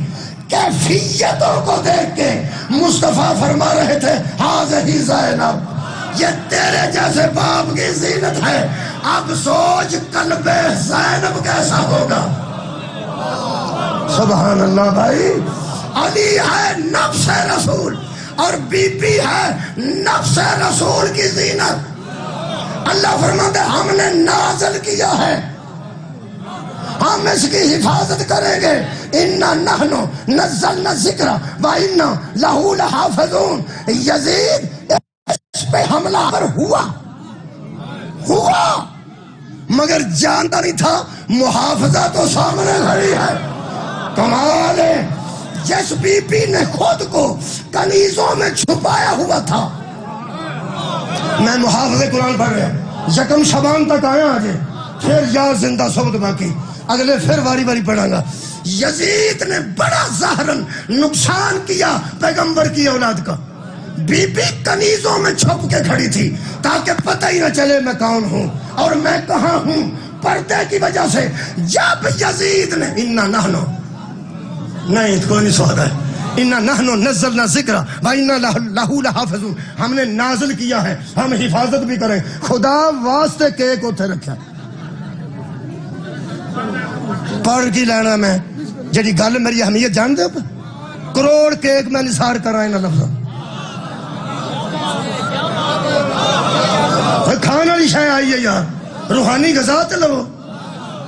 کیفیتوں کو دیکھ کے مصطفیٰ فرما رہے تھے ہذہ زینب, یہ تیرے جیسے باپ کی زینت ہے. اب سوچ قلب زینب کیسا ہوگا. سبحان اللہ بھائی. علی ہے نفس رسول اور بی بی ہے نفس رسول کی زینت. اللہ فرماتے ہیں ہم نے نازل کیا ہے, ہم اس کی حفاظت کریں گے. انا نحن نزلنا الذکر وانا لہ لحافظون. یزید اس پہ حملہ ہوا مگر جانتا نہیں تھا محافظہ تو سامنے کھڑی ہے. کمال ہے. جس بی بی نے خود کو کنیزوں میں چھپایا ہوا تھا. میں محافظ قرآن پڑھ رہا ہوں, یکم شبان تک آیا آجے, پھر یا زندہ صبت باقی, اگلے پھر باری پڑھاں گا. یزید نے بڑا ظاہراً نقصان کیا پیغمبر کی اولاد کا. بی بی کنیزوں میں چھپ کے کھڑی تھی تاکہ پتہ ہی نہ چلے میں کون ہوں اور میں کہاں ہوں. پردے کی وجہ سے جب یزید نے انا نحن, نہیں کوئی نہیں سواد ہے, انا نحن نزلنا ذکر وانا لہ لحافظون, ہم نے نازل کیا ہے ہم حفاظت بھی کریں. خدا واسطے کیک اتھے رکھا پڑھ کی لینا میں جڑی گل میری اہمیت جان دے. کروڑ کیک میں نثار کر رہا ہوں لفظ. کھانا والی شے آئی ہے یار, روحانی غذا تے لو,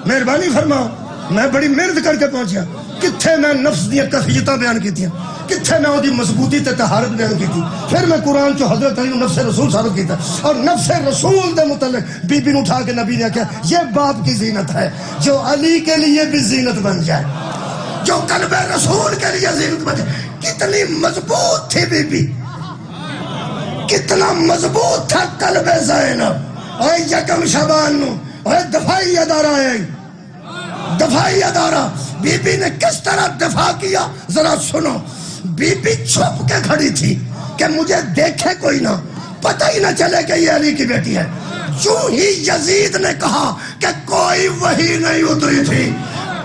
مہربانی فرماؤ. میں بڑی محنت کر کے پہنچیا. کتھے میں نفس دیا کیفیتاں بیان کی تھیں, کتھے میں دی مضبوطی تے طہارت بیان کی تھی. پھر میں قرآن چو حضرت علی نفس رسول ثابت کیتا, اور نفس رسول دے متعلق بی بی نے اٹھا کے نبی نے کہا یہ باپ کی زینت ہے جو علی کے لیے بھی زینت بن جائے, جو قلب رسول کے لیے زینت بن جائے. کتنی مضبوط تھی بی بی, کتنا مضبوط تھا قلب زینب. اور یکم شبان نو اور دفاعی ادارہ ہے, دفاعی ادارہ. بی بی نے کس طرح دفاع کیا ذرا سنو. بی بی چھپ کے کھڑی تھی کہ مجھے دیکھے کوئی نہ, پتہ ہی نہ چلے کہ یہ علی کی بیٹی ہے. جو ہی یزید نے کہا کہ کوئی وحی نہیں اتری تھی,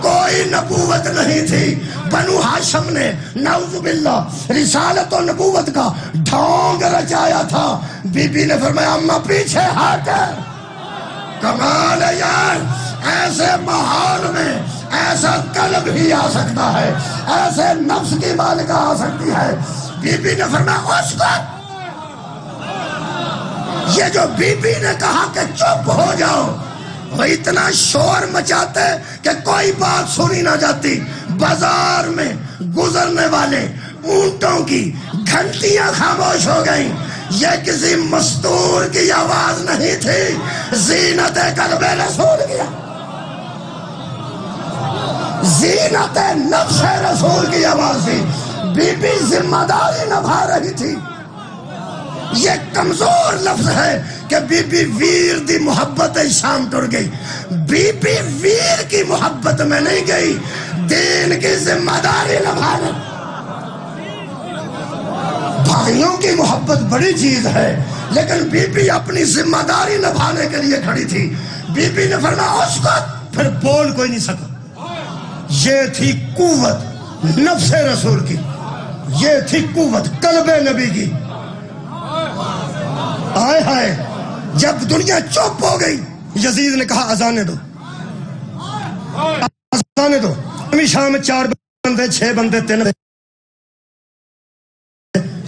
کوئی نبوت نہیں تھی. بنو ہاشم نے نعوذ باللہ رسالت و نبوت کا ڈھونگ رچایا تھا. بی بی نے فرمایا اماں پیچھے ہٹ. کمال ہے یار، ایسے ماحول میں ایسا قلب ہی آ سکتا ہے، ایسے نفس کی مالکہ آ سکتی ہے. بی بی نے فرمایا اس کو، یہ جو بی بی نے کہا کہ چپ ہو جاؤ، وہ اتنا شور مچاتے کہ کوئی بات سنی نہ جاتی. بازار میں گزرنے والے اونٹوں کی گھنٹیاں خاموش ہو گئیں. یہ کسی مستور کی آواز نہیں تھی، زینت قلب رسول کی، زینت نفس رسول کی آواز تھی. بی بی ذمہ داری نبھا رہی تھی. یہ کمزور لفظ ہے کہ بی بی ویر دی محبت شام ٹر گئی. بی بی ویر کی محبت میں نہیں گئی، دین کی ذمہ داری نبھانے. بھائیوں کی محبت بڑی چیز ہے، لیکن بی بی اپنی ذمہ داری نبھانے کے لیے کھڑی تھی. بی بی نے فرمایا اس کو، پھر بول کوئی نہیں سکا. یہ تھی قوت نفس رسول کی، یہ تھی قوت قلب نبی کی. آئے ہائے، جب دنیا چپ ہو گئی یزید نے کہا اذانے دو، اذانے دو. شام میں 4 بندے 6 بندے 3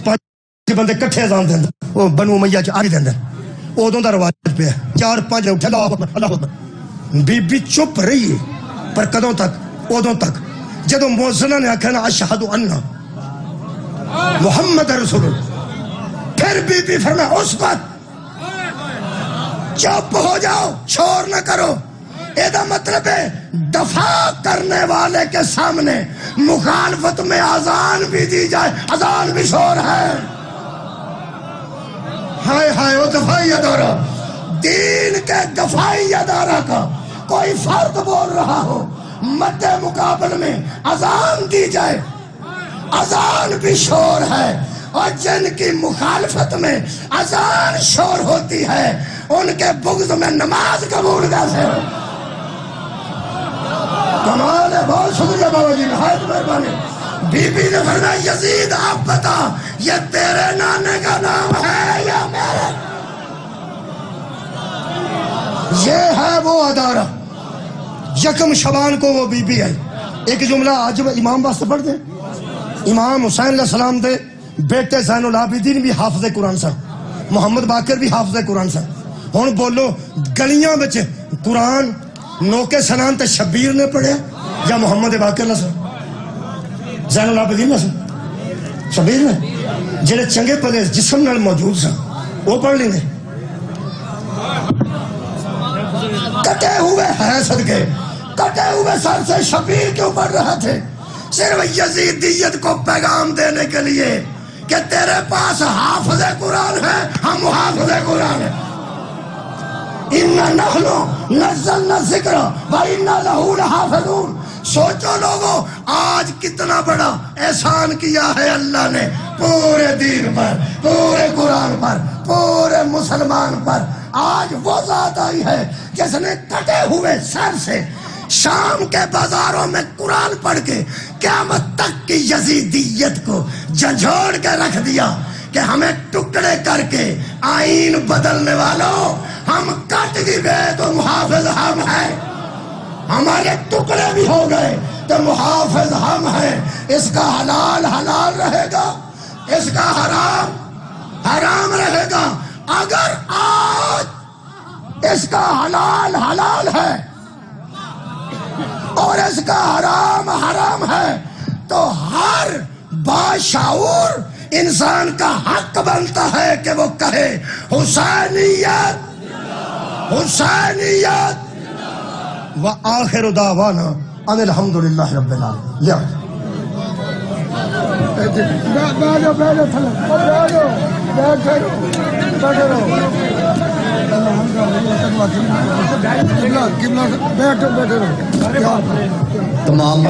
5 بندے کٹھے اذان دیں. وہ بنو امیہ چ آری دیں ادوں دا رواج پہ 4-5 اٹھے اللہ اکبر اللہ اکبر. بی بی چپ رہی ہے، پر کدوں تک؟ ادوں تک جدوں مؤذن نے آکھا نا اشہد ان محمد رسول اللہ. پھر بی بی فرمایا اس وقت چپ ہو جاؤ، شور نہ کرو. یہ مطلب ہے دفاع کرنے والے کے سامنے مخالفت میں اذان بھی دی جائے، اذان بھی شور ہے. ہائے ہائے، وہ دفاعی ادارہ، دین کے دفاعی ادارہ کا کوئی فرد بول رہا ہو، مد مقابل میں اذان دی جائے، اذان بھی شور ہے. اور جن کی مخالفت میں اذان شور ہوتی ہے ان کے بغض میں نماز قبول کیسے ہو؟ کمال ہے. بہت شکریہ بابا جی، نہایت مہربانی. بی بی نے فرمایا یزید آپ بتا یہ تیرے نانے کا نام ہے یا میرے؟ یہ ہے وہ ادارہ. یکم شبان کو وہ بی بی آئی. ایک جملہ آج امام واسطے پڑھ دیں. امام حسین علیہ السلام دے بیٹے زین العابدین بھی حافظ قرآن سن، محمد باقر بھی حافظ قرآن سن. ہن بولو گلیاں بچ قرآن نوکے سنان تے شبیر نے پڑھیا یا محمد باقر نے سن؟ زین العابدین نے سن؟ شبیر نے؟ جڑے چنگے پلے جسم نال موجود سن وہ پڑھ لیں گے. کٹے ہوئے ہیں صدقے، کٹے ہوئے سر سے شبیر کیوں پڑھ رہے تھے؟ صرف یزیدیت کو پیغام دینے کے لیے کہ تیرے پاس حافظ قرآن ہے، ہم حافظ قرآن ہیں. اِنَّا نَحْنُ نَزَّلْنَا الذِّكْرَ وَإِنَّا لَهُ لَحَافِظُونَ. سوچو لوگوں، آج کتنا بڑا احسان کیا ہے اللہ نے پورے دین پر، پورے قرآن پر، پورے مسلمان پر. آج وہ ذات آئی ہے جس نے کٹے ہوئے سر سے شام کے بازاروں میں قرآن پڑھ کے قیامت تک کی یزیدیت کو جھنجھوڑ کے رکھ دیا کہ ہمیں ٹکڑے کر کے آئین بدلنے والوں، ہم کٹ بھی گئے تو محافظ ہم ہیں. ہمارے ٹکڑے بھی ہو گئے تو محافظ ہم ہیں. اس کا حلال حلال رہے گا، اس کا حرام حرام رہے گا. اگر آج اس کا حلال حلال ہے اور اس کا حرام حرام ہے تو ہر باشعور انسان کا حق بنتا ہے کہ وہ کہے حسینیت حسینیت. وآخر دعوانا ان الحمدللہ رب العالمین. لیا تمام